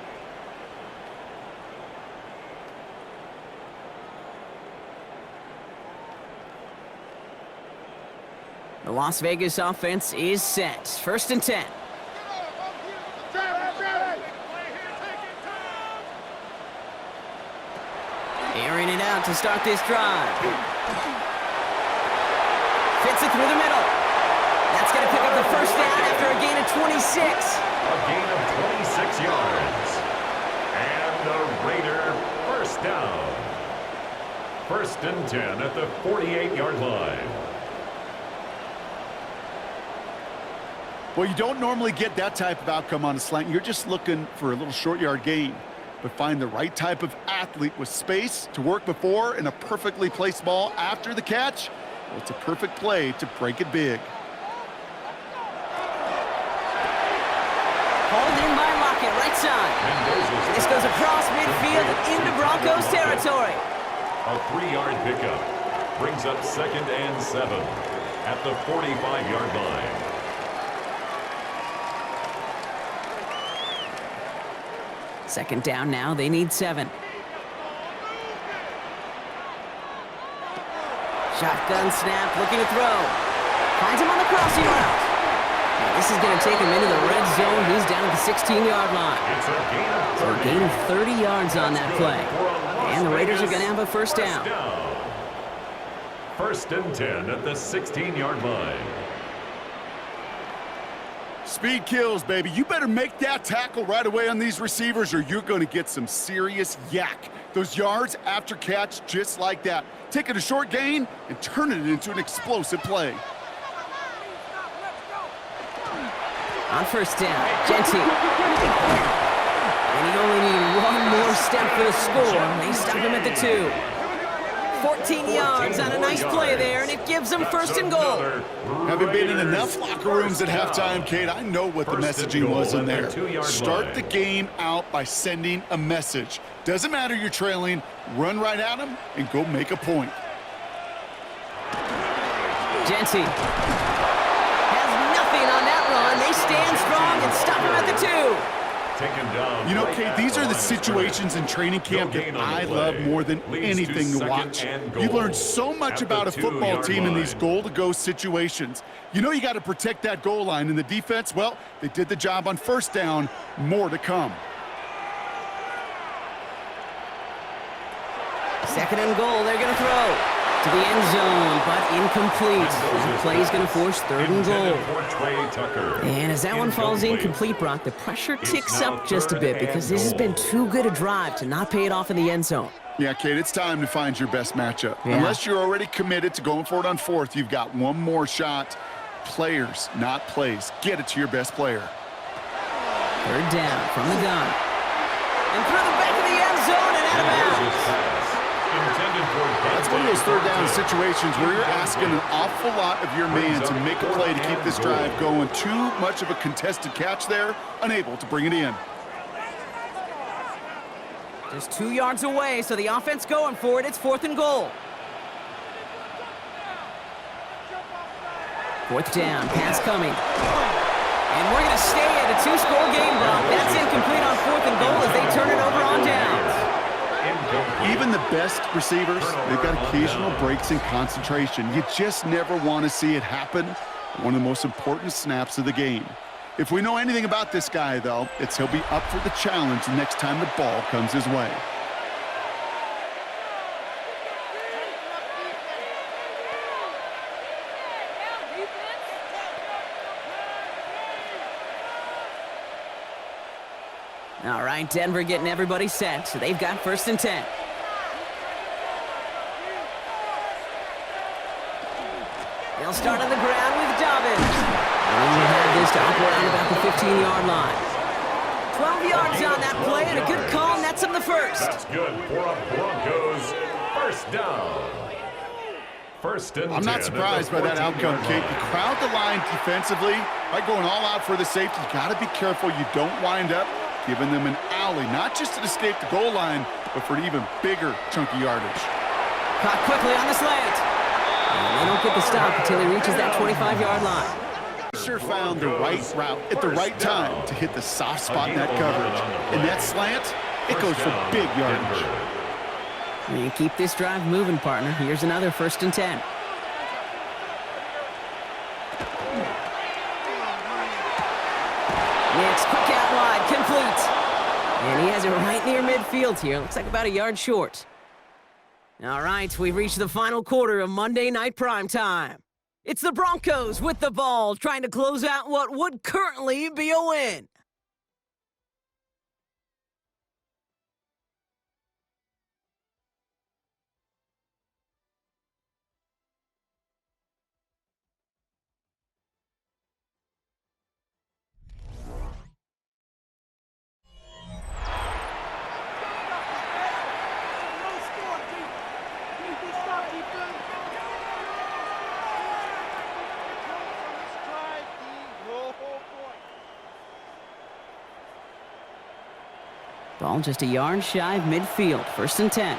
Speaker 1: The Las Vegas offense is set. 1st and 10. Airing it out to start this drive. Fits it through the middle. That's going to pick up the 1st down after a gain of 26.
Speaker 3: A gain of 26 yards. And the Raider 1st down. 1st and 10 at the 48-yard line.
Speaker 2: Well, you don't normally get that type of outcome on a slant. You're just looking for a little short yard gain. But find the right type of athlete with space to work before and a perfectly placed ball after the catch. Well, it's a perfect play to break it big.
Speaker 1: Hauled in by Lockett right right side. And this goes across midfield and into Broncos territory.
Speaker 3: A 3-yard pickup brings up 2nd and 7 at the 45-yard line.
Speaker 1: Second down now, they need 7. Shotgun snap, looking to throw. Finds him on the crossing route. And this is going to take him into the red zone. He's down at the 16-yard line.
Speaker 3: It's
Speaker 1: So a gain of 30 yards on that play. And the Raiders are going to have a first down.
Speaker 3: 1st and 10 at the 16-yard line.
Speaker 2: Speed kills, baby. You better make that tackle right away on these receivers or you're going to get some serious yak. Those yards after catch just like that. Taking a short gain and turning it into an explosive play.
Speaker 1: On first down, Genty. And he only needed one more step for the score. They stop him at the 2. 14 yards on a nice play there, and it gives them 1st and goal.
Speaker 2: Having been in enough locker rooms at halftime, Kate, I know what the messaging was in there. Start the game out by sending a message. Doesn't matter you're trailing, run right at them and go make a point.
Speaker 1: Genty has nothing on that run. They stand strong and stop him at the 2.
Speaker 2: You know, Kate, these are the situations in training camp that I love more than anything to watch. You learn so much about a football team in these goal-to-go situations. You know you got to protect that goal line, and the defense, well, they did the job on first down. More to come.
Speaker 1: 2nd and goal, they're going to throw to the end zone, but incomplete. The play's going to force 3rd and goal. And as that one falls incomplete, Brock, the pressure ticks up just a bit because this has been too good a drive to not pay it off in the end zone.
Speaker 2: Yeah, Kate, it's time to find your best matchup.
Speaker 1: Yeah.
Speaker 2: Unless you're already committed to going for it on 4th, you've got one more shot. Players, not plays. Get it to your best player.
Speaker 1: 3rd down from the gun. And through the back of the end zone and out of bounds.
Speaker 2: That's one of those 3rd down situations where you're asking an awful lot of your man to make a play to keep this drive going. Too much of a contested catch there, unable to bring it in.
Speaker 1: Just 2 yards away, so the offense going for it. It's 4th and goal. 4th down, pass coming. And we're going to stay at a 2-score game, Brock. That's incomplete on 4th and goal as they turn it over on downs.
Speaker 2: Even the best receivers, they've got occasional breaks in concentration. You just never want to see it happen. One of the most important snaps of the game. If we know anything about this guy, though, it's he'll be up for the challenge the next time the ball comes his way.
Speaker 1: All right, Denver getting everybody set, so they've got 1st and 10. They'll start on the ground with Dobbins. And we have this to up around about the 15-yard line. 12 yards on that play, and a good call nets him the 1st.
Speaker 3: That's good for a Broncos 1st down. 1st and 10.
Speaker 2: I'm not surprised by that outcome, Kate. You crowd the line defensively by going all out for the safety. You got to be careful you don't wind up giving them an alley, not just to escape the goal line, but for an even bigger chunky yardage.
Speaker 1: Caught quickly on the slant. And they don't get the stop until he reaches that 25-yard line.
Speaker 2: Sure found the right route at the right time to hit the soft spot in that coverage. And that slant, it goes for big yardage.
Speaker 1: You keep this drive moving, partner. Here's another 1st and 10. Next, quick out wide, complete. And he has it right near midfield here. Looks like about a yard short. All right, we've reached the final quarter of Monday Night Primetime. It's the Broncos with the ball, trying to close out what would currently be a win. Ball just a yard shy of midfield. 1st and 10.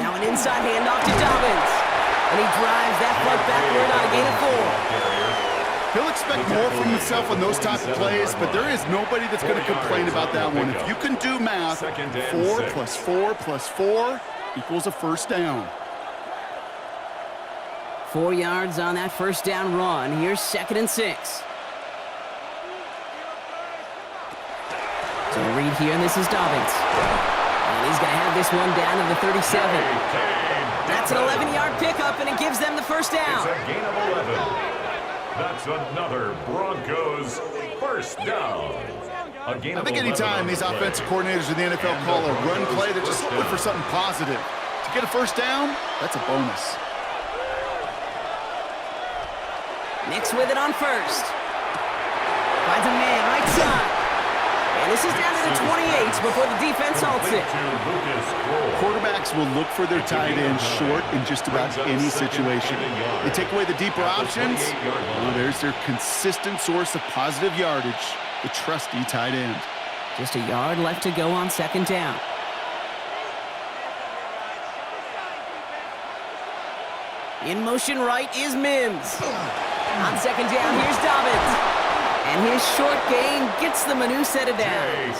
Speaker 1: Now an inside handoff to Dobbins. And he drives that puck backward on a gain of 4.
Speaker 2: He'll expect more from himself on those type of plays, but there is nobody that's going to complain about that one. If you can do math, 4 plus 4 plus 4 equals a 1st down.
Speaker 1: 4 yards on that 1st down run. Here's 2nd and 6. So a read here, and this is Dobbins. And he's going to have this one down to the 37. That's an 11-yard pickup, and it gives them the 1st down.
Speaker 3: It's a gain of 11. That's another Broncos 1st down. A gain
Speaker 2: I think anytime these offensive coordinators in the NFL call a run play, they're just looking for something positive. To get a 1st down, that's a bonus.
Speaker 1: Nix with it on 1st. Finds a man right side. And this is down to the 28 before the defense halts it.
Speaker 2: Quarterbacks will look for their tight end short in just about any situation. They take away the deeper options. Well, there's their consistent source of positive yardage, the trusty tight end.
Speaker 1: Just a yard left to go on 2nd down. In motion right is Mims. On 2nd down, here's Dobbins. And his short gain gets them a new set of downs.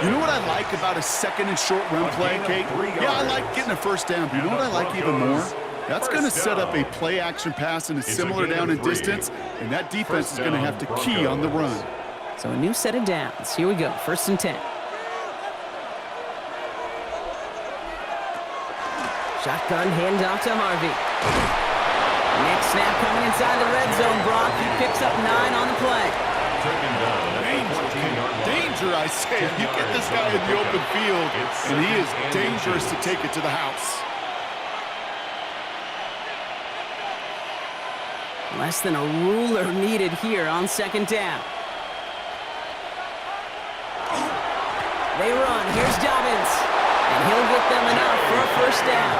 Speaker 2: You know what I like about a 2nd and short run play, Kate? Yeah, I like getting a 1st down, but you know what I like even more? That's going to set up a play-action pass in a similar down and distance, and that defense is going to have to key on the run.
Speaker 1: So a new set of downs. Here we go, 1st and 10. Shotgun handoff to Harvey. Next snap coming inside the red zone, Brock. He picks up 9 on the play.
Speaker 2: Danger, I say. You get this guy in the open field, and he is dangerous to take it to the house.
Speaker 1: Less than a ruler needed here on 2nd down. They run. Here's Dobbins. And he'll get them enough for a 1st down.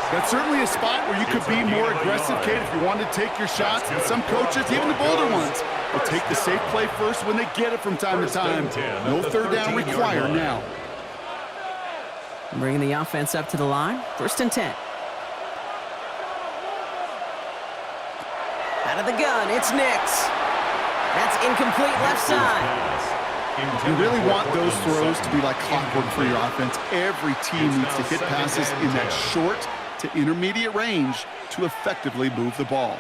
Speaker 2: That's certainly a spot where you could be more aggressive, Kate, if you want to take your shots. But some coaches, even the bolder ones, will take the safe play first when they get it from time to time. No 3rd down required now.
Speaker 1: Bringing the offense up to the line. 1st and 10. Out of the gun, it's Nix. That's incomplete left side.
Speaker 2: You really want those throws to be like clockwork for your offense. Every team needs to hit passes in that short to intermediate range to effectively move the ball.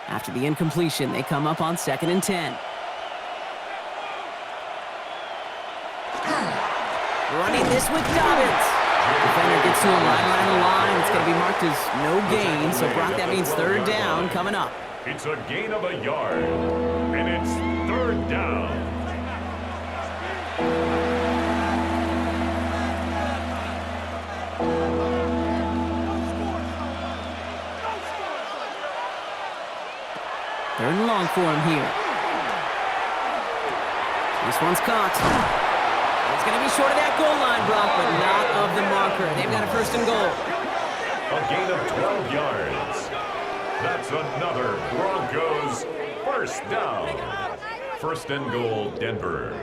Speaker 1: After the incompletion, they come up on 2nd and 10. Running this with Dobbins. Defender gets to him right around the line. It's going to be marked as no gain, so Brock, that means 3rd down coming up.
Speaker 3: It's a gain of a yard, and it's 3rd down.
Speaker 1: Third and long for him here. This one's caught. It's going to be short of that goal line, Brock, but not of the marker. They've got a 1st and goal.
Speaker 3: A gain of 12 yards. That's another Broncos 1st down. 1st and goal, Denver.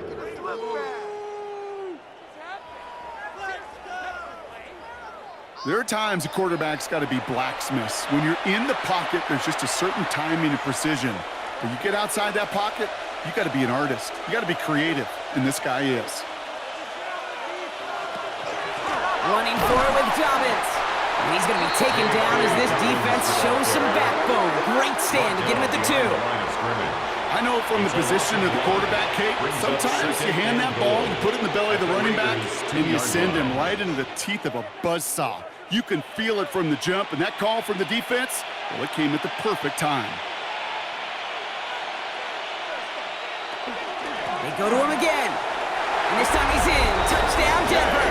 Speaker 2: There are times a quarterback's got to be blacksmiths. When you're in the pocket, there's just a certain timing and precision. When you get outside that pocket, you got to be an artist. You got to be creative, and this guy is.
Speaker 1: Running forward with Dobbins. And he's going to be taken down as this defense shows some backbone. Great stand to get him at the 2.
Speaker 2: I know from the position of the quarterback, Kate, sometimes you hand that ball, you put it in the belly of the running back, and you send him right into the teeth of a buzzsaw. You can feel it from the jump, and that call from the defense, well, it came at the perfect time.
Speaker 1: They go to him again. And this time he's in. Touchdown, Denver.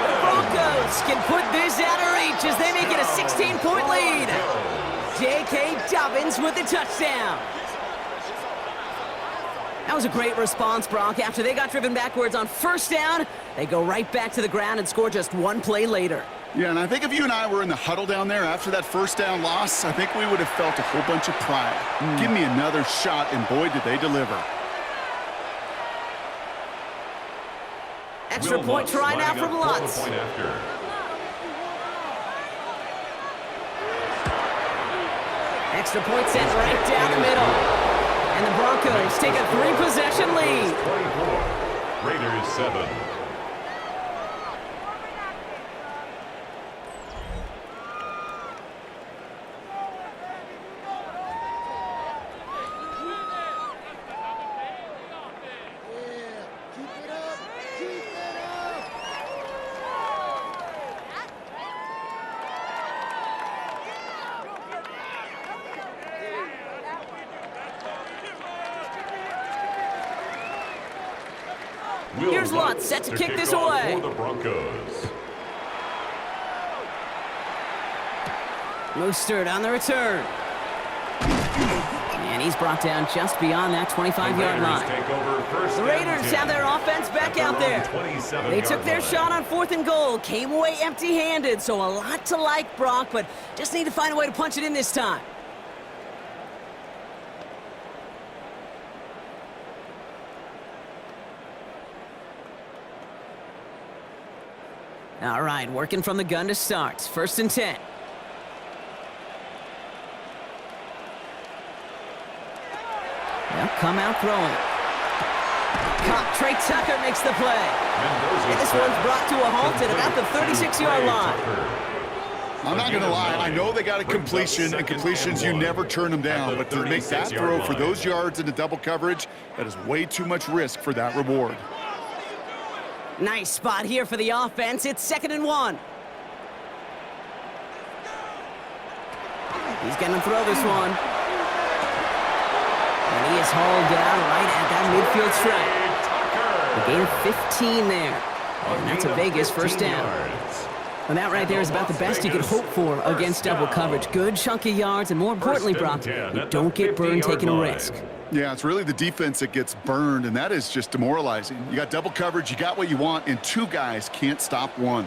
Speaker 1: The Broncos can put this out of reach as they make it a 16-point lead. J.K. Dobbins with the touchdown. That was a great response, Brock. After they got driven backwards on 1st down, they go right back to the ground and score just 1 play later.
Speaker 2: Yeah, and I think if you and I were in the huddle down there after that first down loss, I think we would have felt a whole bunch of pride. Give me another shot, and boy, did they deliver.
Speaker 1: Extra point try now from Lutz. Extra point sent right down the middle. And the Broncos take a 3-possession lead.
Speaker 3: 24, Raiders 7.
Speaker 1: Here's Lutz set to kick this away.
Speaker 3: For the Broncos.
Speaker 1: Mostert on the return. And he's brought down just beyond that 25-yard line. The Raiders have their offense back out there. They took their shot on 4th and goal, came away empty-handed, so a lot to like, Brock, but just need to find a way to punch it in this time. All right, working from the gun to start. 1st and 10. They'll come out throwing. Caught. Trey Tucker makes the play. And this one's brought to a halt at about the 36-yard line.
Speaker 2: I'm not going to lie. I know they got a completion, and completions, you never turn them down. But to make that throw for those yards into double coverage, that is way too much risk for that reward.
Speaker 1: Nice spot here for the offense. It's 2nd and 1. He's going to throw this one. And he is hauled down right at that midfield stripe. A gain of 15 there. And that's a Vegas first down. And that right there is about the best you could hope for against double coverage. Good chunk of yards, and more importantly, Brock, you don't get burned taking a risk.
Speaker 2: Yeah, it's really the defense that gets burned, and that is just demoralizing. You got double coverage, you got what you want, and 2 guys can't stop one.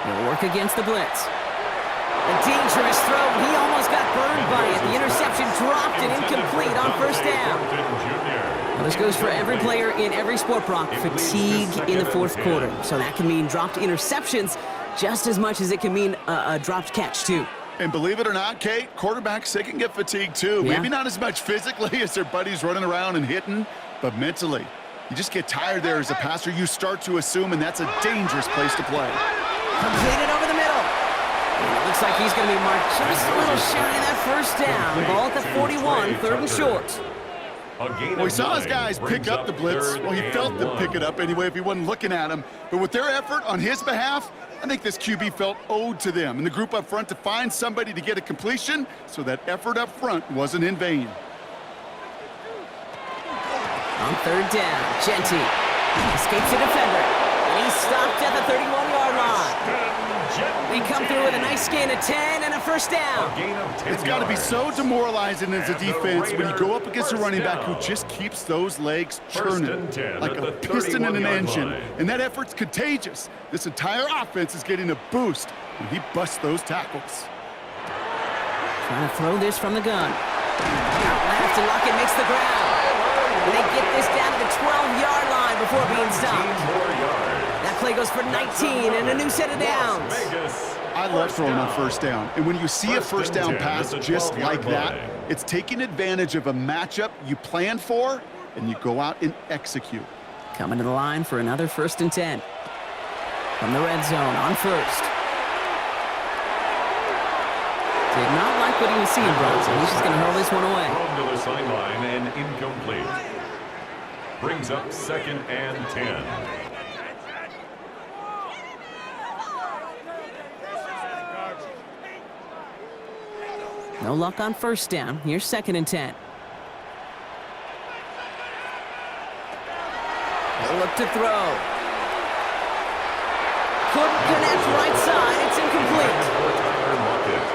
Speaker 1: They'll work against the blitz. A dangerous throw. He almost got burned by it. The interception dropped and incomplete on 1st down. Now, this goes for every player in every sport, Brock. Fatigue in the 4th quarter. So that can mean dropped interceptions just as much as it can mean a dropped catch, too.
Speaker 2: And believe it or not, Kate, quarterbacks, they can get fatigued too.
Speaker 1: Yeah.
Speaker 2: Maybe not as much physically as their buddies running around and hitting, but mentally. You just get tired there as a passer. You start to assume, and that's a dangerous place to play.
Speaker 1: Completed over the middle. And it looks like he's going to be marked just a little shy of that 1st down. Ball at the 41, 3rd and short.
Speaker 2: Well, he saw his guys pick up the blitz. Well, he felt them pick it up anyway if he wasn't looking at him. But with their effort on his behalf, I think this QB felt owed to them and the group up front to find somebody to get a completion, so that effort up front wasn't in vain.
Speaker 1: On 3rd down, Genty escapes the defender, and he's stopped at the 31-yard line. They come through with a nice gain of 10 and a 1st down.
Speaker 2: It's got to be so demoralizing as a defense when you go up against a running back who just keeps those legs churning like a piston in an engine. And that effort's contagious. This entire offense is getting a boost when he busts those tackles.
Speaker 1: Trying to throw this from the gun. Out left, and Lockett makes the ground. And they get this down to the 12-yard line before being stopped. That play goes for 19 and a new set of downs.
Speaker 2: I love throwing on 1st down. And when you see a 1st down pass just like that, it's taking advantage of a matchup you planned for, and you go out and execute.
Speaker 1: Coming to the line for another 1st and 10. From the red zone on 1st. Did not like what he was seeing, Bronson. He's just going to hurl this one away.
Speaker 3: Thrown to the sideline and incomplete. Brings up 2nd and 10.
Speaker 1: No luck on 1st down. Here's 2nd and 10. They'll look to throw. Couldn't connect right side. It's incomplete.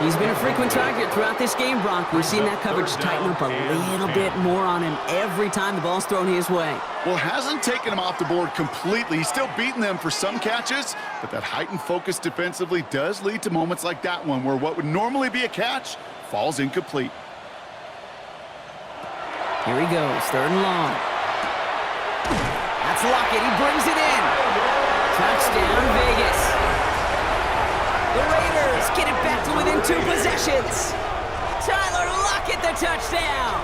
Speaker 1: He's been a frequent target throughout this game, Brock. We've seen that coverage tighten up a little bit more on him every time the ball's thrown his way.
Speaker 2: Well, hasn't taken him off the board completely. He's still beating them for some catches, but that heightened focus defensively does lead to moments like that one where what would normally be a catch falls incomplete.
Speaker 1: Here he goes, 3rd and long. That's Lockett, he brings it in. Touchdown, Vegas. The Raiders get it back to within 2 possessions. Tyler Lockett, the touchdown.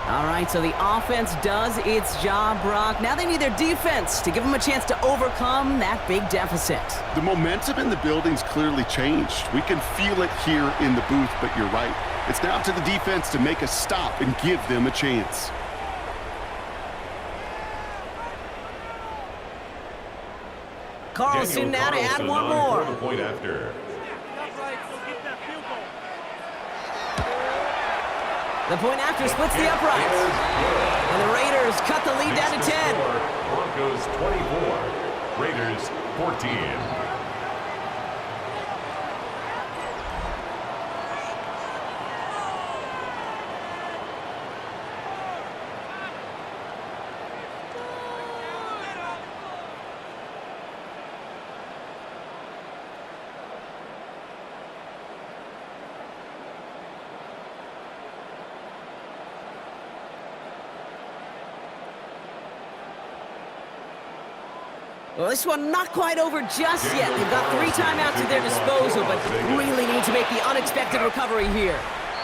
Speaker 1: All right, so the offense does its job, Brock. Now they need their defense to give them a chance to overcome that big deficit.
Speaker 2: The momentum in the building's clearly changed. We can feel it here in the booth, but you're right. It's now up to the defense to make a stop and give them a chance.
Speaker 1: Carlson now to add one more.
Speaker 3: The point after.
Speaker 1: The point after splits the uprights. And the Raiders cut the lead down to 10.
Speaker 3: Broncos 24, Raiders 14.
Speaker 1: Well, this one not quite over just yet. They've got 3 timeouts at their disposal, but really need to make the unexpected recovery here.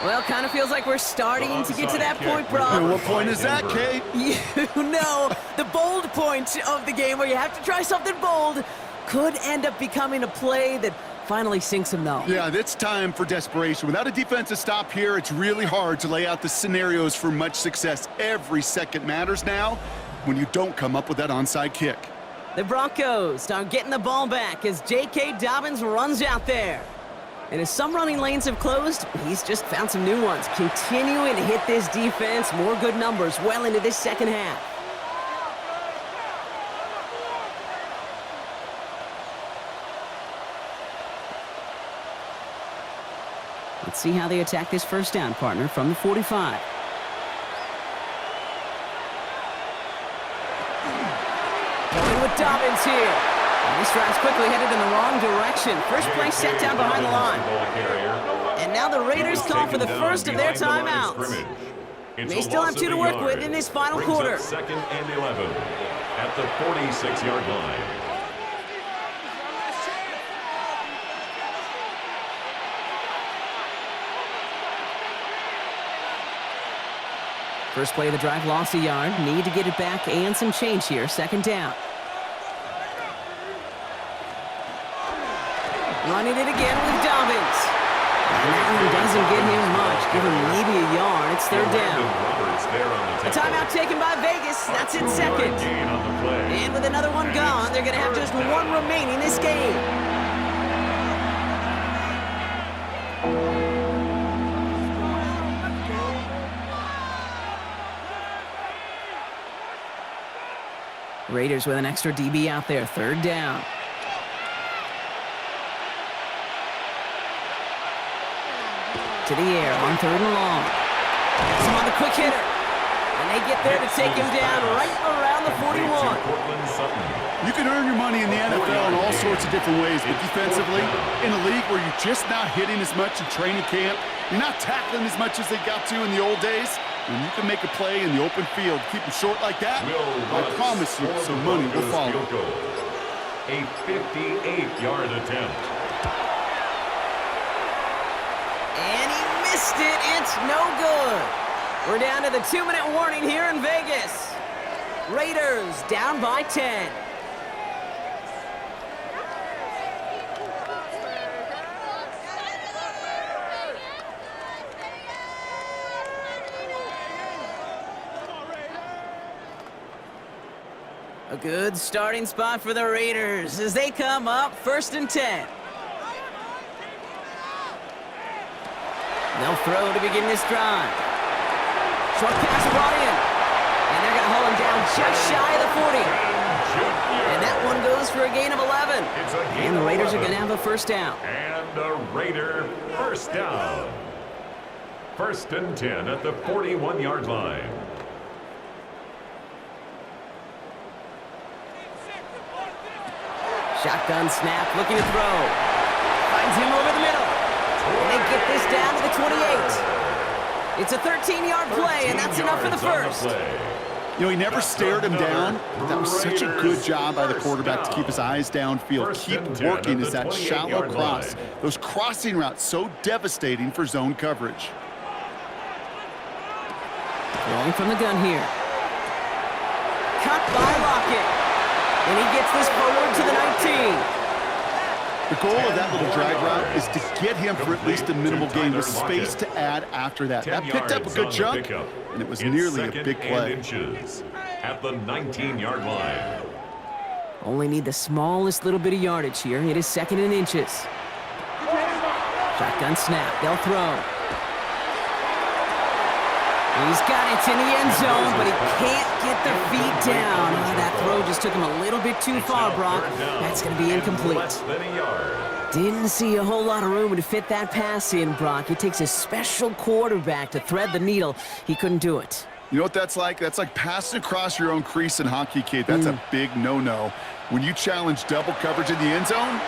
Speaker 1: Well, kind of feels like we're starting to get to that point, Brock.
Speaker 2: And what point is that, Kate?
Speaker 1: You know, the bold point of the game where you have to try something bold could end up becoming a play that finally sinks him, though.
Speaker 2: Yeah, it's time for desperation. Without a defensive stop here, it's really hard to lay out the scenarios for much success. Every second matters now when you don't come up with that onside kick.
Speaker 1: The Broncos start getting the ball back as J.K. Dobbins runs out there. And as some running lanes have closed, he's just found some new ones, continuing to hit this defense. More good numbers well into this second half. Let's see how they attack this first down, partner, from the 45. With Dobbins here. And this drive's quickly headed in the wrong direction. First play set down behind the line. And now the Raiders call for the first of their timeouts. They still have 2 to work with in this final quarter.
Speaker 3: 2nd and 11 at the 46-yard line.
Speaker 1: First play of the drive, lost a yard. Need to get it back and some change here. 2nd down. Running it again with Dobbins. And that one doesn't get him much. Give him maybe a yard. It's 3rd down. A timeout taken by Vegas. That's in 2nd. And with another one gone, they're going to have just 1 remaining this game. Raiders with an extra DB out there. 3rd down. To the air on 3rd and long. Some on the quick hitter. And they get there to take him down right around the 41.
Speaker 2: You can earn your money in the NFL in all sorts of different ways, but defensively, in a league where you're just not hitting as much in training camp, you're not tackling as much as they got to in the old days, when you can make a play in the open field, keep them short like that, I promise you some money will follow.
Speaker 3: A 58-yard attempt.
Speaker 1: And he missed it. It's no good. We're down to the 2-minute warning here in Vegas. Raiders down by 10. A good starting spot for the Raiders as they come up 1st and 10. They'll throw to begin this drive. Short pass brought in. And they're going to hold him down just shy of the 40. And that one goes for a gain of 11. And the Raiders are going to have a first down.
Speaker 3: And a Raider first down. 1st and 10 at the 41-yard line.
Speaker 1: Shotgun snap, looking to throw. Finds him over the middle. And they get this down to the 28. It's a 13-yard play, and that's enough for the first.
Speaker 2: You know, he never stared him down. That was such a good job by the quarterback to keep his eyes downfield. Keep working as that shallow cross. Those crossing routes so devastating for zone coverage.
Speaker 1: Throwing from the gun here. Cut by Lockett. And he gets this forward to the 19.
Speaker 2: The goal of that little drag route is to get him for at least a minimal gain with space to add after that. That picked up a good chunk, and it was nearly a big play.
Speaker 3: At the 19-yard line.
Speaker 1: Only need the smallest little bit of yardage here. It is 2nd and inches. Shotgun snap. They'll throw. He's got it in the end zone, but he can't get the feet down. Oh, that throw just took him a little bit too far, Brock. That's going to be incomplete. Didn't see a whole lot of room to fit that pass in, Brock. It takes a special quarterback to thread the needle. He couldn't do it.
Speaker 2: You know what that's like? That's like passing across your own crease in hockey, Kate. That's a big no-no. When you challenge double coverage in the end zone,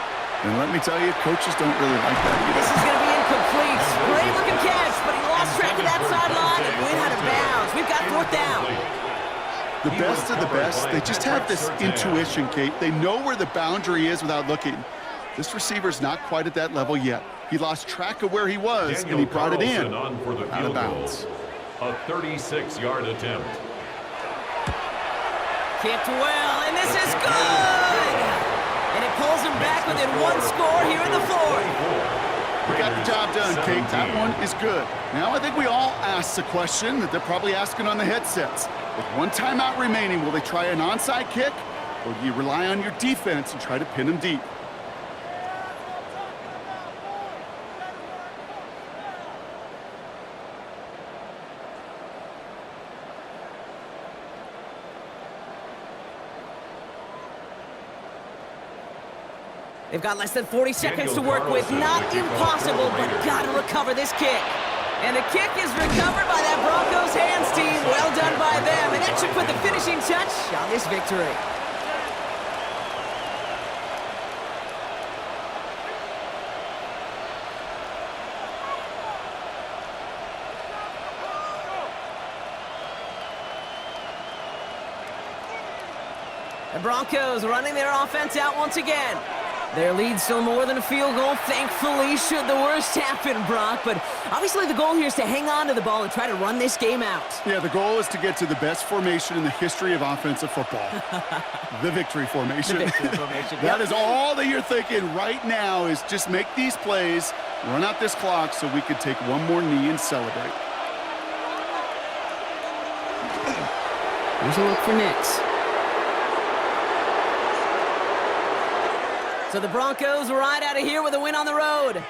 Speaker 2: and let me tell you, coaches don't really like that either.
Speaker 1: This is going to be incomplete. Great looking catch, but he lost track of that sideline and went out of bounds. We've got 4th down.
Speaker 2: The best of the best, they just have this intuition, Kate. They know where the boundary is without looking. This receiver's not quite at that level yet. He lost track of where he was, and he brought it in out of bounds.
Speaker 3: A 36-yard attempt.
Speaker 1: Kicked well, and this is good! And it pulls him back within 1 score here in the 4th.
Speaker 2: We got the job done, Kate. That one is good. Now I think we all ask the question that they're probably asking on the headsets. With 1 timeout remaining, will they try an onside kick, or do you rely on your defense and try to pin them deep?
Speaker 1: They've got less than 40 seconds to work with. Not impossible, but got to recover this kick. And the kick is recovered by that Broncos hands team. Well done by them, and that should put the finishing touch on this victory. The Broncos running their offense out once again. Their lead still more than a field goal, thankfully, should the worst happen, Brock. But obviously the goal here is to hang on to the ball and try to run this game out.
Speaker 2: Yeah, the goal is to get to the best formation in the history of offensive football. The victory formation.
Speaker 1: The victory formation.
Speaker 2: That is all that you're thinking right now is just make these plays, run out this clock so we could take one more knee and celebrate.
Speaker 1: Here's a look for Nix. So the Broncos ride out of here with a win on the road.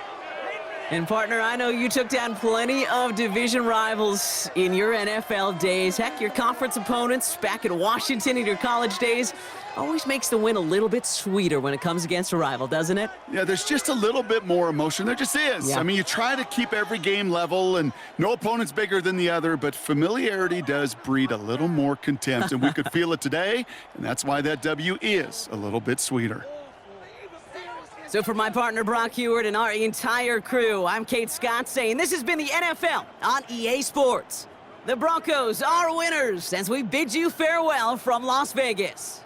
Speaker 1: And partner, I know you took down plenty of division rivals in your NFL days. Heck, your conference opponents back in Washington in your college days always makes the win a little bit sweeter when it comes against a rival, doesn't it?
Speaker 2: Yeah, there's just a little bit more emotion. There just is.
Speaker 1: Yeah.
Speaker 2: I mean, you try to keep every game level, and no opponent's bigger than the other, but familiarity does breed a little more contempt, and we could feel it today, and that's why that W is a little bit sweeter.
Speaker 1: So for my partner Brock Heward and our entire crew, I'm Kate Scott saying this has been the NFL on EA Sports. The Broncos are winners as we bid you farewell from Las Vegas.